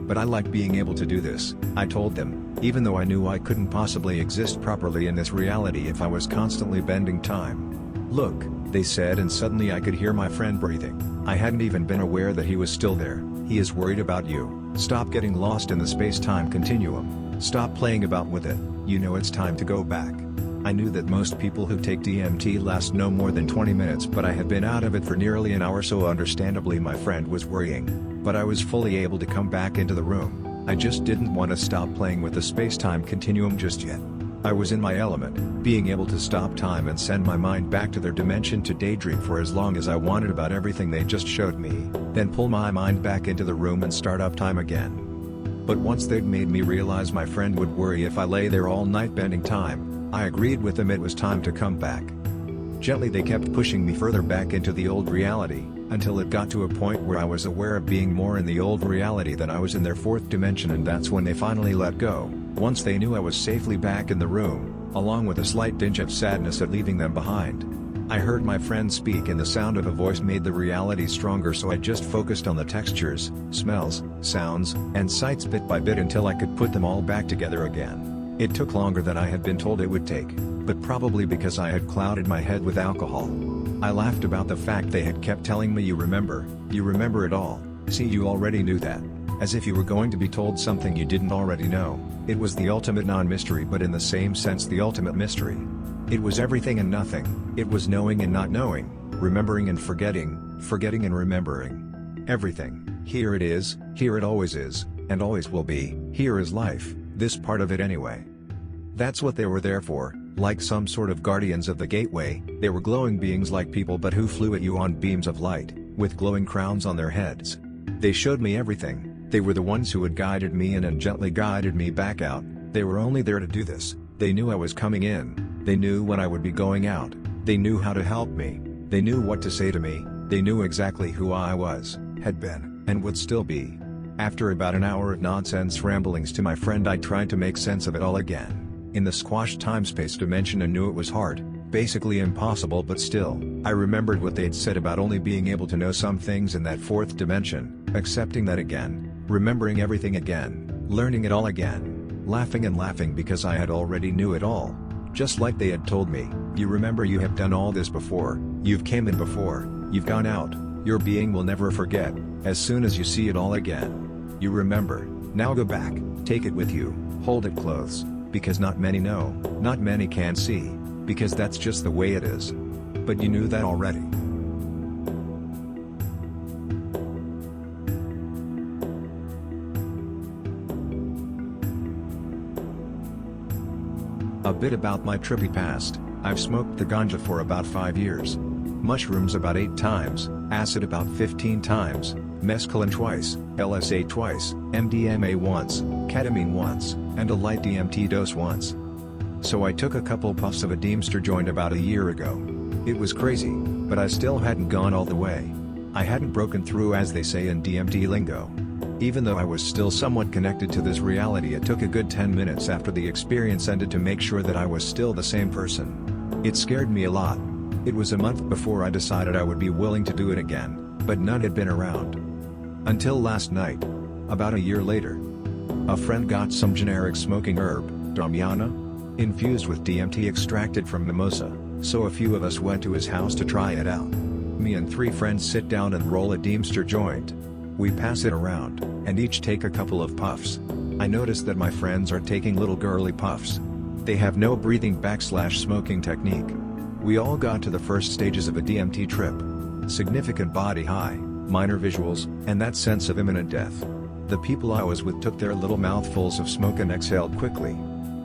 But I like being able to do this, I told them, even though I knew I couldn't possibly exist properly in this reality if I was constantly bending time. Look, they said and suddenly I could hear my friend breathing, I hadn't even been aware that he was still there, he is worried about you, stop getting lost in the space-time continuum, stop playing about with it, you know it's time to go back. I knew that most people who take DMT last no more than 20 minutes but I had been out of it for nearly an hour so understandably my friend was worrying, but I was fully able to come back into the room, I just didn't want to stop playing with the space-time continuum just yet. I was in my element, being able to stop time and send my mind back to their dimension to daydream for as long as I wanted about everything they just showed me, then pull my mind back into the room and start up time again. But once they'd made me realize my friend would worry if I lay there all night bending time, I agreed with them it was time to come back. Gently they kept pushing me further back into the old reality, until it got to a point where I was aware of being more in the old reality than I was in their fourth dimension and that's when they finally let go, once they knew I was safely back in the room, along with a slight tinge of sadness at leaving them behind. I heard my friend speak and the sound of a voice made the reality stronger so I just focused on the textures, smells, sounds, and sights bit by bit until I could put them all back together again. It took longer than I had been told it would take, but probably because I had clouded my head with alcohol. I laughed about the fact they had kept telling me you remember it all, see you already knew that. As if you were going to be told something you didn't already know, it was the ultimate non-mystery but in the same sense the ultimate mystery. It was everything and nothing. It was knowing and not knowing, remembering and forgetting, forgetting and remembering. Everything. Here it is, here it always is, and always will be. Here is life, this part of it anyway. That's what they were there for, like some sort of guardians of the gateway. They were glowing beings like people but who flew at you on beams of light, with glowing crowns on their heads. They showed me everything. They were the ones who had guided me in and gently guided me back out. They were only there to do this. They knew I was coming in. They knew when I would be going out. They knew how to help me. They knew what to say to me. They knew exactly who I was, had been, and would still be. After about an hour of nonsense ramblings to my friend, I tried to make sense of it all again. In the squashed time-space dimension, I knew it was hard, basically impossible, but still, I remembered what they'd said about only being able to know some things in that fourth dimension, accepting that again, remembering everything again, learning it all again, laughing and laughing because I had already knew it all. Just like they had told me, you remember, you have done all this before, you've came in before, you've gone out, your being will never forget, as soon as you see it all again. You remember, now go back, take it with you, hold it close, because not many know, not many can see, because that's just the way it is. But you knew that already. A bit about my trippy past. I've smoked the ganja for about 5 years. Mushrooms about 8 times, acid about 15 times, mescaline twice, LSA twice, MDMA once, ketamine once, and a light DMT dose once. So I took a couple puffs of a Deemster joint about a year ago. It was crazy, but I still hadn't gone all the way. I hadn't broken through, as they say in DMT lingo. Even though I was still somewhat connected to this reality, it took a good 10 minutes after the experience ended to make sure that I was still the same person. It scared me a lot. It was a month before I decided I would be willing to do it again, but none had been around. Until last night. About a year later. A friend got some generic smoking herb, Dharmiana, infused with DMT extracted from mimosa, so a few of us went to his house to try it out. Me and 3 friends sit down and roll a Deemster joint. We pass it around, and each take a couple of puffs. I notice that my friends are taking little girly puffs. They have no breathing / smoking technique. We all got to the first stages of a DMT trip. Significant body high, minor visuals, and that sense of imminent death. The people I was with took their little mouthfuls of smoke and exhaled quickly.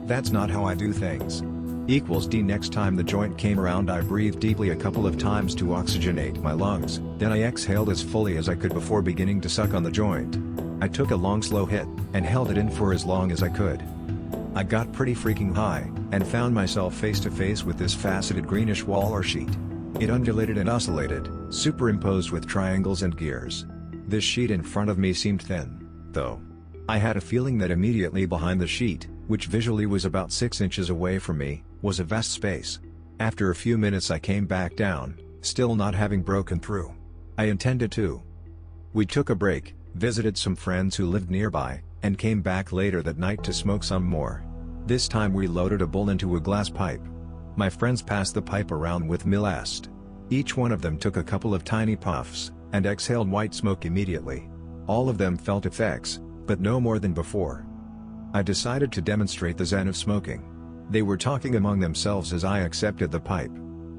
That's not how I do things. =D. Next time the joint came around, I breathed deeply a couple of times to oxygenate my lungs, then I exhaled as fully as I could before beginning to suck on the joint. I took a long slow hit, and held it in for as long as I could. I got pretty freaking high, and found myself face to face with this faceted greenish wall or sheet. It undulated and oscillated, superimposed with triangles and gears. This sheet in front of me seemed thin, though. I had a feeling that immediately behind the sheet, which visually was about 6 inches away from me, was a vast space. After a few minutes I came back down, still not having broken through. I intended to. We took a break, visited some friends who lived nearby, and came back later that night to smoke some more. This time we loaded a bowl into a glass pipe. My friends passed the pipe around with me last. Each one of them took a couple of tiny puffs, and exhaled white smoke immediately. All of them felt effects, but no more than before. I decided to demonstrate the zen of smoking. They were talking among themselves as I accepted the pipe.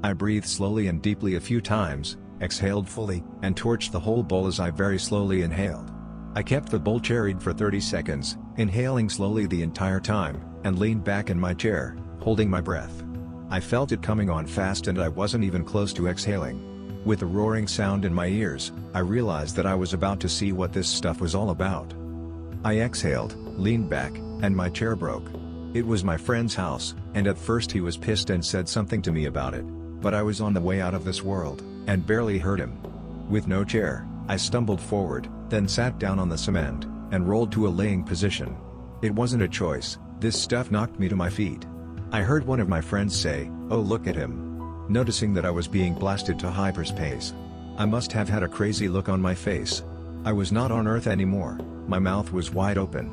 I breathed slowly and deeply a few times, exhaled fully, and torched the whole bowl as I very slowly inhaled. I kept the bowl cherried for 30 seconds, inhaling slowly the entire time, and leaned back in my chair, holding my breath. I felt it coming on fast and I wasn't even close to exhaling. With a roaring sound in my ears, I realized that I was about to see what this stuff was all about. I exhaled, leaned back, and my chair broke. It was my friend's house, and at first he was pissed and said something to me about it, but I was on the way out of this world, and barely heard him. With no chair, I stumbled forward, then sat down on the cement, and rolled to a laying position. It wasn't a choice, this stuff knocked me to my feet. I heard one of my friends say, "Oh, look at him," noticing that I was being blasted to hyperspace. I must have had a crazy look on my face. I was not on Earth anymore, my mouth was wide open.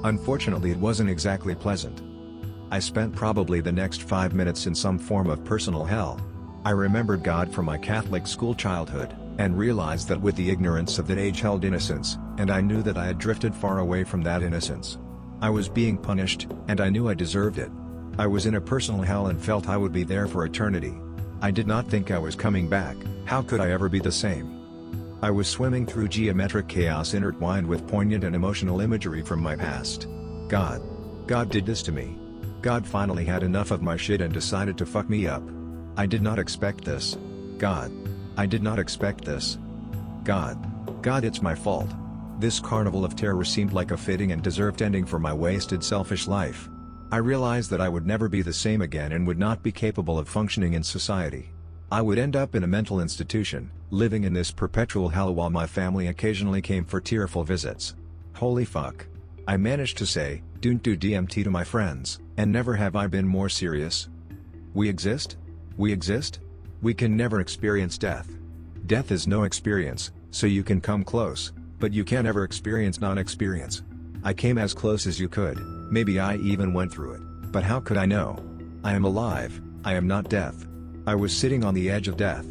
Unfortunately, it wasn't exactly pleasant. I spent probably the next 5 minutes in some form of personal hell. I remembered God from my Catholic school childhood, and realized that with the ignorance of that age held innocence, and I knew that I had drifted far away from that innocence. I was being punished, and I knew I deserved it. I was in a personal hell and felt I would be there for eternity. I did not think I was coming back. How could I ever be the same? I was swimming through geometric chaos intertwined with poignant and emotional imagery from my past. God did this to me. God finally had enough of my shit and decided to fuck me up. I did not expect this. God. I did not expect this. God, it's my fault. This carnival of terror seemed like a fitting and deserved ending for my wasted selfish life. I realized that I would never be the same again and would not be capable of functioning in society. I would end up in a mental institution, living in this perpetual hell while my family occasionally came for tearful visits. Holy fuck. I managed to say, "Don't do DMT" to my friends, and never have I been more serious. We exist? We exist? We can never experience death. Death is no experience, so you can come close, but you can't ever experience non-experience. I came as close as you could, maybe I even went through it, but how could I know? I am alive, I am not death. I was sitting on the edge of death.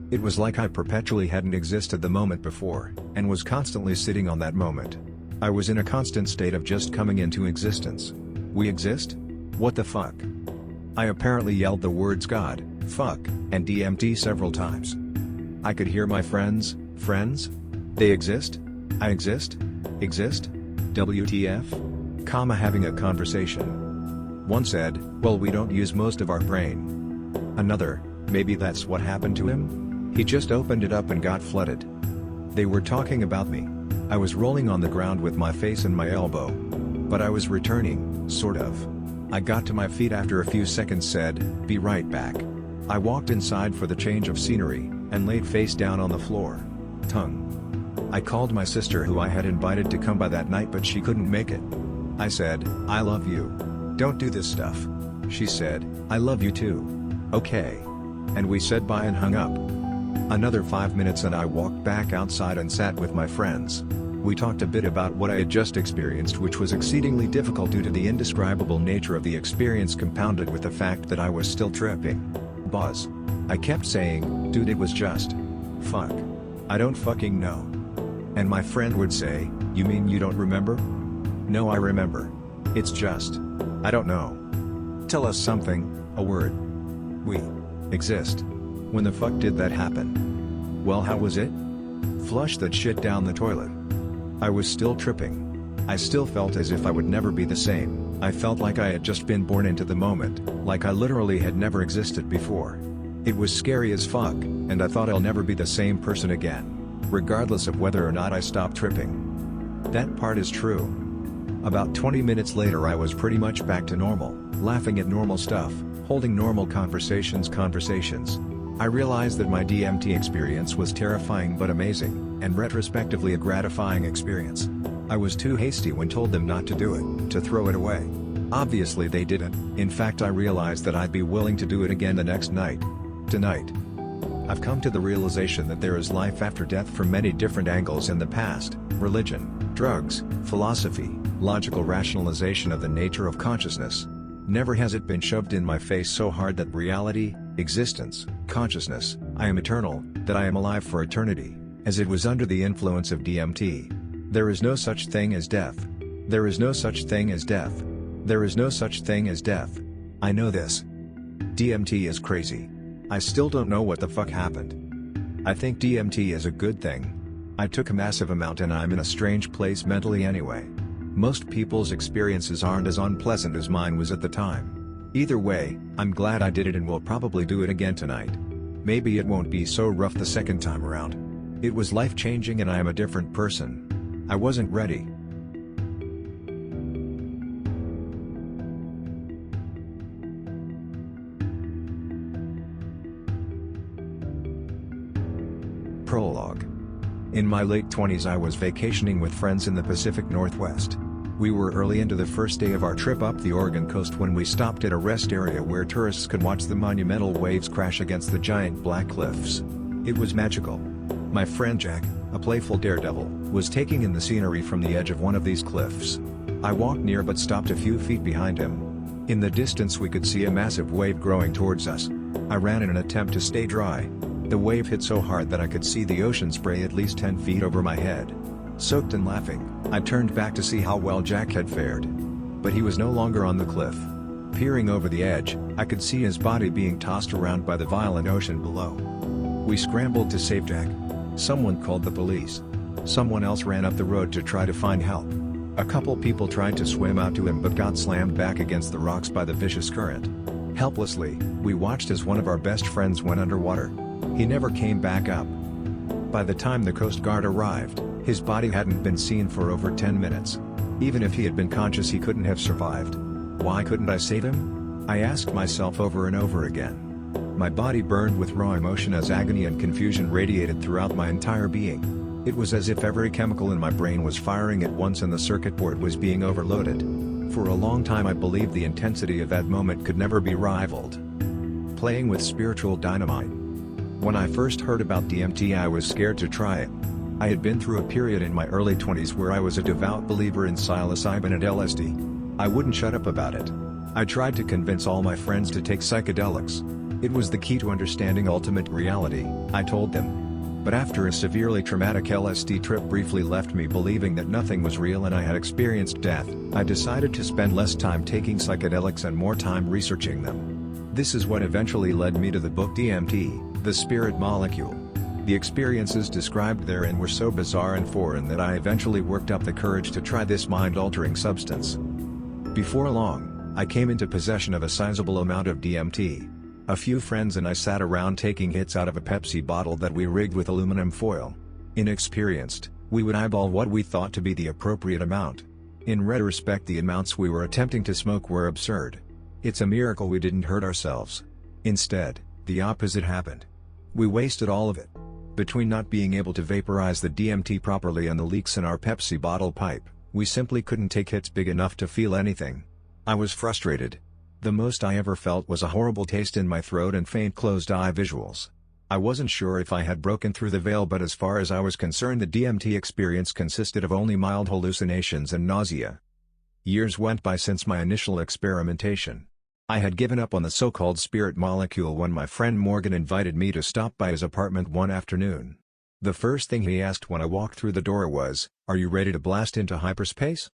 It was like I perpetually hadn't existed the moment before, and was constantly sitting on that moment. I was in a constant state of just coming into existence. We exist? What the fuck? I apparently yelled the words God, fuck, and DMT several times. I could hear my friends? They exist? I exist? Exist? WTF? Having a conversation. One said, well, we don't use most of our brain. Another, maybe that's what happened to him? He just opened it up and got flooded. They were talking about me. I was rolling on the ground with my face in my elbow. But I was returning, sort of. I got to my feet after a few seconds, said, be right back. I walked inside for the change of scenery, and laid face down on the floor. Tongue. I called my sister who I had invited to come by that night, but she couldn't make it. I said, I love you. Don't do this stuff. She said, I love you too. Okay. And we said bye and hung up. Another 5 minutes and I walked back outside and sat with my friends. We talked a bit about what I had just experienced, which was exceedingly difficult due to the indescribable nature of the experience compounded with the fact that I was still tripping. Buzz. I kept saying, dude, it was just. Fuck. I don't fucking know. And my friend would say, you mean you don't remember? No, I remember. It's just. I don't know. Tell us something, a word. We exist. When the fuck did that happen? Well, how was it? Flush that shit down the toilet. I was still tripping. I still felt as if I would never be the same. I felt like I had just been born into the moment, like I literally had never existed before. It was scary as fuck, and I thought I'll never be the same person again, regardless of whether or not I stopped tripping. That part is true. About 20 minutes later I was pretty much back to normal, laughing at normal stuff, holding normal conversations. I realized that my DMT experience was terrifying but amazing, and retrospectively a gratifying experience. I was too hasty when told them not to do it, to throw it away. Obviously they didn't. In fact, I realized that I'd be willing to do it again the next night. Tonight. I've come to the realization that there is life after death from many different angles in the past: religion, drugs, philosophy, logical rationalization of the nature of consciousness. Never has it been shoved in my face so hard that reality, existence, consciousness, I am eternal, that I am alive for eternity, as it was under the influence of DMT. There is no such thing as death. There is no such thing as death. There is no such thing as death. I know this. DMT is crazy. I still don't know what the fuck happened. I think DMT is a good thing. I took a massive amount and I'm in a strange place mentally anyway. Most people's experiences aren't as unpleasant as mine was at the time. Either way, I'm glad I did it and will probably do it again tonight. Maybe it won't be so rough the second time around. It was life-changing and I am a different person. I wasn't ready. Prologue. In my late 20s I was vacationing with friends in the Pacific Northwest. We were early into the first day of our trip up the Oregon coast when we stopped at a rest area where tourists could watch the monumental waves crash against the giant black cliffs. It was magical. My friend Jack, a playful daredevil, was taking in the scenery from the edge of one of these cliffs. I walked near but stopped a few feet behind him. In the distance we could see a massive wave growing towards us. I ran in an attempt to stay dry. The wave hit so hard that I could see the ocean spray at least 10 feet over my head. Soaked and laughing, I turned back to see how well Jack had fared. But he was no longer on the cliff. Peering over the edge, I could see his body being tossed around by the violent ocean below. We scrambled to save Jack. Someone called the police. Someone else ran up the road to try to find help. A couple people tried to swim out to him but got slammed back against the rocks by the vicious current. Helplessly, we watched as one of our best friends went underwater. He never came back up. By the time the Coast Guard arrived, his body hadn't been seen for over 10 minutes. Even if he had been conscious, he couldn't have survived. Why couldn't I save him? I asked myself over and over again. My body burned with raw emotion as agony and confusion radiated throughout my entire being. It was as if every chemical in my brain was firing at once and the circuit board was being overloaded. For a long time I believed the intensity of that moment could never be rivaled. Playing with spiritual dynamite. When I first heard about DMT, I was scared to try it. I had been through a period in my early 20s where I was a devout believer in psilocybin and LSD. I wouldn't shut up about it. I tried to convince all my friends to take psychedelics. It was the key to understanding ultimate reality, I told them. But after a severely traumatic LSD trip briefly left me believing that nothing was real and I had experienced death, I decided to spend less time taking psychedelics and more time researching them. This is what eventually led me to the book DMT, The Spirit Molecule. The experiences described therein were so bizarre and foreign that I eventually worked up the courage to try this mind-altering substance. Before long, I came into possession of a sizable amount of DMT. A few friends and I sat around taking hits out of a Pepsi bottle that we rigged with aluminum foil. Inexperienced, we would eyeball what we thought to be the appropriate amount. In retrospect, the amounts we were attempting to smoke were absurd. It's a miracle we didn't hurt ourselves. Instead, the opposite happened. We wasted all of it. Between not being able to vaporize the DMT properly and the leaks in our Pepsi bottle pipe, we simply couldn't take hits big enough to feel anything. I was frustrated. The most I ever felt was a horrible taste in my throat and faint closed-eye visuals. I wasn't sure if I had broken through the veil, but as far as I was concerned, the DMT experience consisted of only mild hallucinations and nausea. Years went by since my initial experimentation. I had given up on the so-called spirit molecule when my friend Morgan invited me to stop by his apartment one afternoon. The first thing he asked when I walked through the door was, "Are you ready to blast into hyperspace?"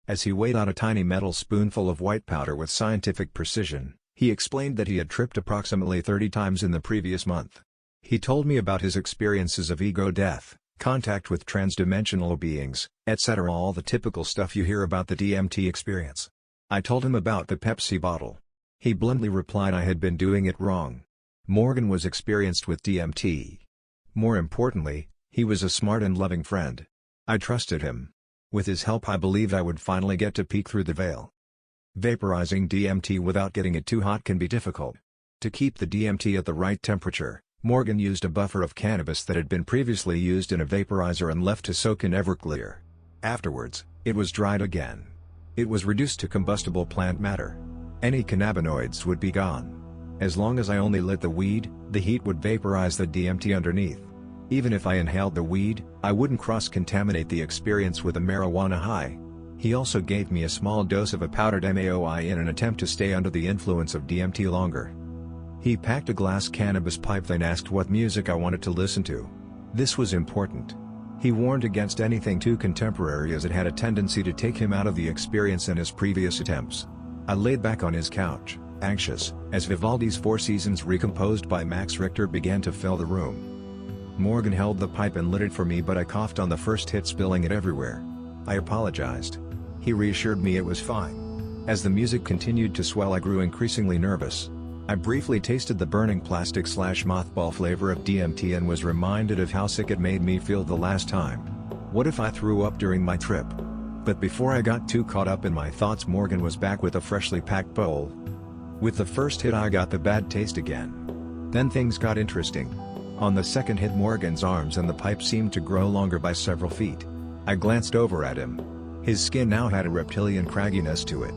As he weighed out a tiny metal spoonful of white powder with scientific precision, he explained that he had tripped approximately 30 times in the previous month. He told me about his experiences of ego death, contact with transdimensional beings, etc., all the typical stuff you hear about the DMT experience. I told him about the Pepsi bottle. He bluntly replied I had been doing it wrong. Morgan was experienced with DMT. More importantly, he was a smart and loving friend. I trusted him. With his help, I believed I would finally get to peek through the veil. Vaporizing DMT without getting it too hot can be difficult. To keep the DMT at the right temperature, Morgan used a buffer of cannabis that had been previously used in a vaporizer and left to soak in Everclear. Afterwards, it was dried again. It was reduced to combustible plant matter. Any cannabinoids would be gone. As long as I only lit the weed, the heat would vaporize the DMT underneath. Even if I inhaled the weed, I wouldn't cross-contaminate the experience with a marijuana high. He also gave me a small dose of a powdered MAOI in an attempt to stay under the influence of DMT longer. He packed a glass cannabis pipe, then asked what music I wanted to listen to. This was important. He warned against anything too contemporary as it had a tendency to take him out of the experience in his previous attempts. I laid back on his couch, anxious, as Vivaldi's Four Seasons recomposed by Max Richter began to fill the room. Morgan held the pipe and lit it for me, but I coughed on the first hit, spilling it everywhere. I apologized. He reassured me it was fine. As the music continued to swell, I grew increasingly nervous. I briefly tasted the burning plastic/mothball flavor of DMT and was reminded of how sick it made me feel the last time. What if I threw up during my trip? But before I got too caught up in my thoughts, Morgan was back with a freshly packed bowl. With the first hit, I got the bad taste again. Then things got interesting. On the second hit, Morgan's arms and the pipe seemed to grow longer by several feet. I glanced over at him. His skin now had a reptilian cragginess to it.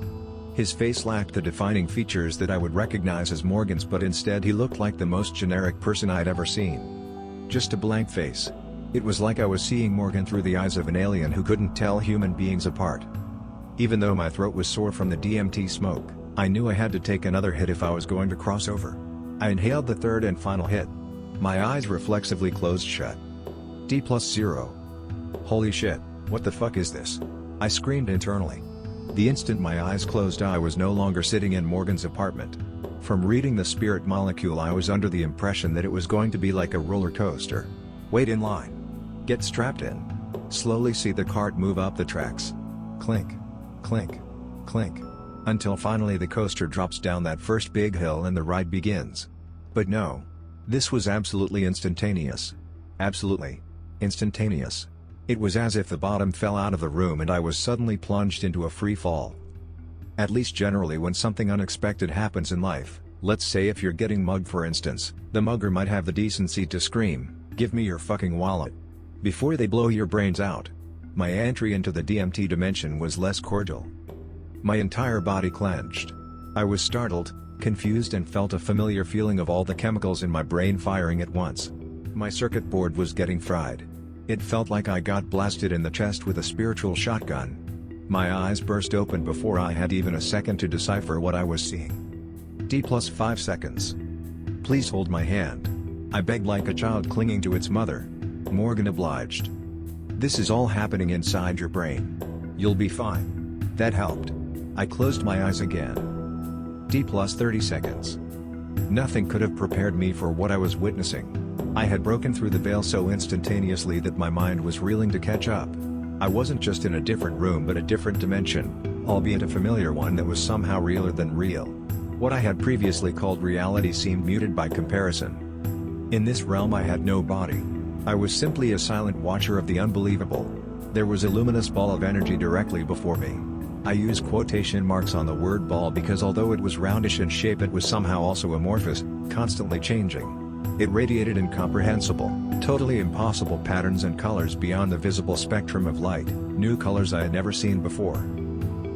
His face lacked the defining features that I would recognize as Morgan's, but instead he looked like the most generic person I'd ever seen. Just a blank face. It was like I was seeing Morgan through the eyes of an alien who couldn't tell human beings apart. Even though my throat was sore from the DMT smoke, I knew I had to take another hit if I was going to cross over. I inhaled the third and final hit. My eyes reflexively closed shut. D+0. Holy shit, what the fuck is this? I screamed internally. The instant my eyes closed, I was no longer sitting in Morgan's apartment. From reading The Spirit Molecule, I was under the impression that it was going to be like a roller coaster. Wait in line. Get strapped in. Slowly see the cart move up the tracks. Clink. Clink. Clink. Until finally the coaster drops down that first big hill and the ride begins. But no. This was absolutely instantaneous. Absolutely. Instantaneous. It was as if the bottom fell out of the room and I was suddenly plunged into a free fall. At least generally when something unexpected happens in life, let's say if you're getting mugged for instance, the mugger might have the decency to scream, "Give me your fucking wallet," before they blow your brains out. My entry into the DMT dimension was less cordial. My entire body clenched. I was startled, confused, and felt a familiar feeling of all the chemicals in my brain firing at once. My circuit board was getting fried. It felt like I got blasted in the chest with a spiritual shotgun. My eyes burst open before I had even a second to decipher what I was seeing. D+5 seconds. Please hold my hand. I begged like a child clinging to its mother. Morgan obliged. This is all happening inside your brain. You'll be fine. That helped. I closed my eyes again. D+30 seconds. Nothing could have prepared me for what I was witnessing. I had broken through the veil so instantaneously that my mind was reeling to catch up. I wasn't just in a different room but a different dimension, albeit a familiar one that was somehow realer than real. What I had previously called reality seemed muted by comparison. In this realm I had no body. I was simply a silent watcher of the unbelievable. There was a luminous ball of energy directly before me. I use quotation marks on the word ball because although it was roundish in shape, it was somehow also amorphous, constantly changing. It radiated incomprehensible, totally impossible patterns and colors beyond the visible spectrum of light, new colors I had never seen before.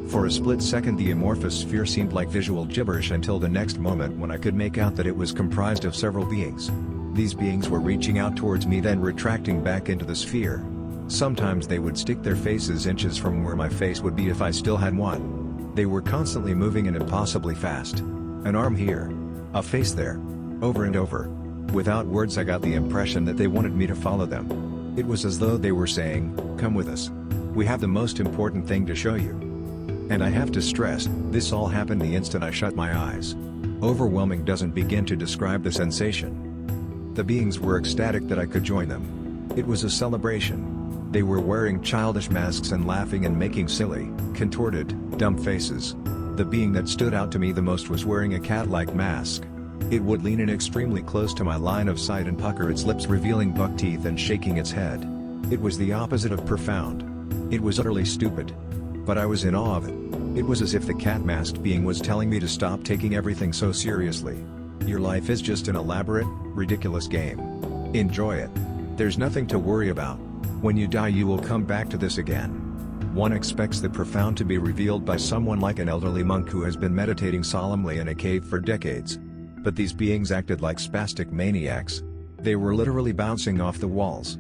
For a split second the amorphous sphere seemed like visual gibberish until the next moment when I could make out that it was comprised of several beings. These beings were reaching out towards me, then retracting back into the sphere. Sometimes they would stick their faces inches from where my face would be if I still had one. They were constantly moving and impossibly fast. An arm here. A face there. Over and over. Without words I got the impression that they wanted me to follow them. It was as though they were saying, "Come with us. We have the most important thing to show you." And I have to stress, this all happened the instant I shut my eyes. Overwhelming doesn't begin to describe the sensation. The beings were ecstatic that I could join them. It was a celebration. They were wearing childish masks and laughing and making silly, contorted, dumb faces. The being that stood out to me the most was wearing a cat-like mask. It would lean in extremely close to my line of sight and pucker its lips, revealing buck teeth and shaking its head. It was the opposite of profound. It was utterly stupid. But I was in awe of it. It was as if the cat-masked being was telling me to stop taking everything so seriously. Your life is just an elaborate, ridiculous game. Enjoy it. There's nothing to worry about. When you die you will come back to this again. One expects the profound to be revealed by someone like an elderly monk who has been meditating solemnly in a cave for decades. But these beings acted like spastic maniacs. They were literally bouncing off the walls.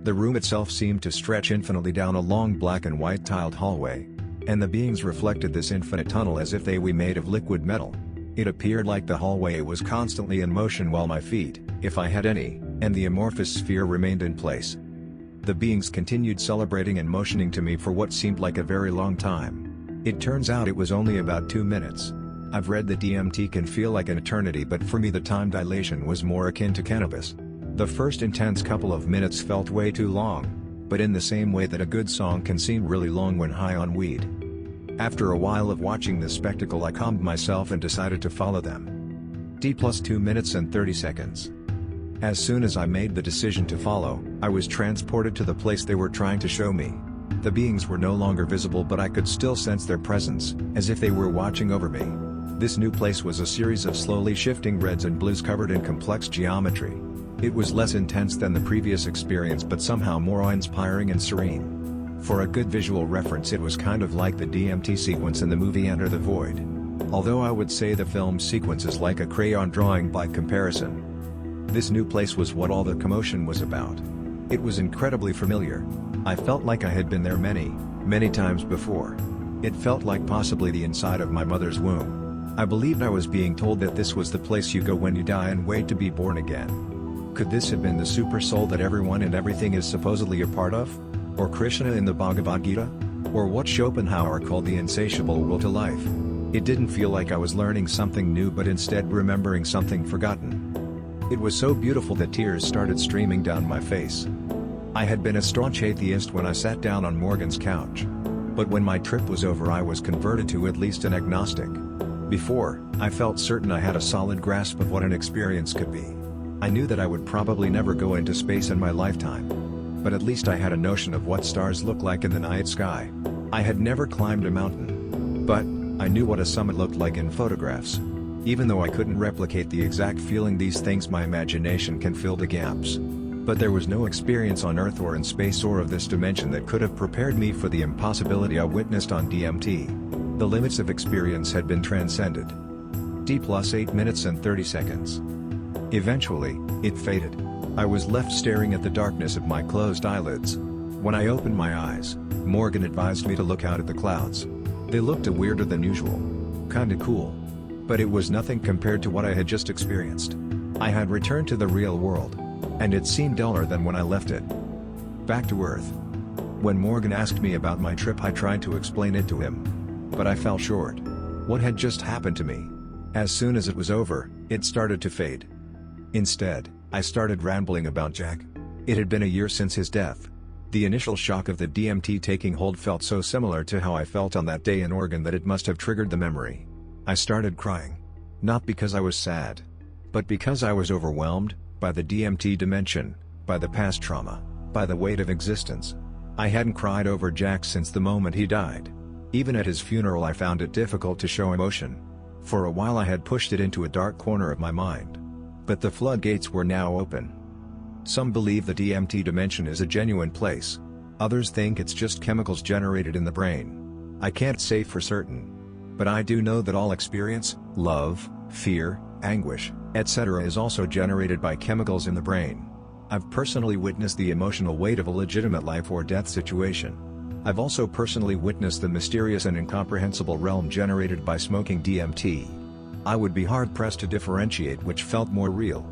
The room itself seemed to stretch infinitely down a long black and white tiled hallway. And the beings reflected this infinite tunnel as if they were made of liquid metal. It appeared like the hallway was constantly in motion while my feet, if I had any, and the amorphous sphere remained in place. The beings continued celebrating and motioning to me for what seemed like a very long time. It turns out it was only about 2 minutes. I've read that DMT can feel like an eternity, but for me the time dilation was more akin to cannabis. The first intense couple of minutes felt way too long, but in the same way that a good song can seem really long when high on weed. After a while of watching this spectacle I calmed myself and decided to follow them. D+2 minutes and 30 seconds. As soon as I made the decision to follow, I was transported to the place they were trying to show me. The beings were no longer visible, but I could still sense their presence, as if they were watching over me. This new place was a series of slowly shifting reds and blues covered in complex geometry. It was less intense than the previous experience, but somehow more awe-inspiring and serene. For a good visual reference, it was kind of like the DMT sequence in the movie Enter the Void. Although I would say the film sequence is like a crayon drawing by comparison. This new place was what all the commotion was about. It was incredibly familiar. I felt like I had been there many, many times before. It felt like possibly the inside of my mother's womb. I believed I was being told that this was the place you go when you die and wait to be born again. Could this have been the super soul that everyone and everything is supposedly a part of? Or Krishna in the Bhagavad Gita? or what Schopenhauer called the insatiable will to life. It didn't feel like I was learning something new but instead remembering something forgotten. It was so beautiful that tears started streaming down my face. I had been a staunch atheist when I sat down on Morgan's couch. But when my trip was over I was converted to at least an agnostic. Before, I felt certain I had a solid grasp of what an experience could be. I knew that I would probably never go into space in my lifetime. But at least I had a notion of what stars look like in the night sky. I had never climbed a mountain. But, I knew what a summit looked like in photographs. Even though I couldn't replicate the exact feeling, these things my imagination can fill the gaps. But there was no experience on Earth or in space or of this dimension that could have prepared me for the impossibility I witnessed on DMT. The limits of experience had been transcended. D plus 8 minutes and 30 seconds. Eventually, it faded. I was left staring at the darkness of my closed eyelids. When I opened my eyes, Morgan advised me to look out at the clouds. They looked weirder than usual. Kinda cool. But it was nothing compared to what I had just experienced. I had returned to the real world. And it seemed duller than when I left it. Back to Earth. When Morgan asked me about my trip I tried to explain it to him. But I fell short. What had just happened to me? As soon as it was over, it started to fade. Instead, I started rambling about Jack. It had been a year since his death. The initial shock of the DMT taking hold felt so similar to how I felt on that day in Oregon that it must have triggered the memory. I started crying. Not because I was sad. But because I was overwhelmed, by the DMT dimension, by the past trauma, by the weight of existence. I hadn't cried over Jack since the moment he died. Even at his funeral I found it difficult to show emotion. For a while I had pushed it into a dark corner of my mind. But the floodgates were now open. Some believe the DMT dimension is a genuine place. Others think it's just chemicals generated in the brain. I can't say for certain. But I do know that all experience, love, fear, anguish, etc. is also generated by chemicals in the brain. I've personally witnessed the emotional weight of a legitimate life or death situation. I've also personally witnessed the mysterious and incomprehensible realm generated by smoking DMT. I would be hard-pressed to differentiate which felt more real.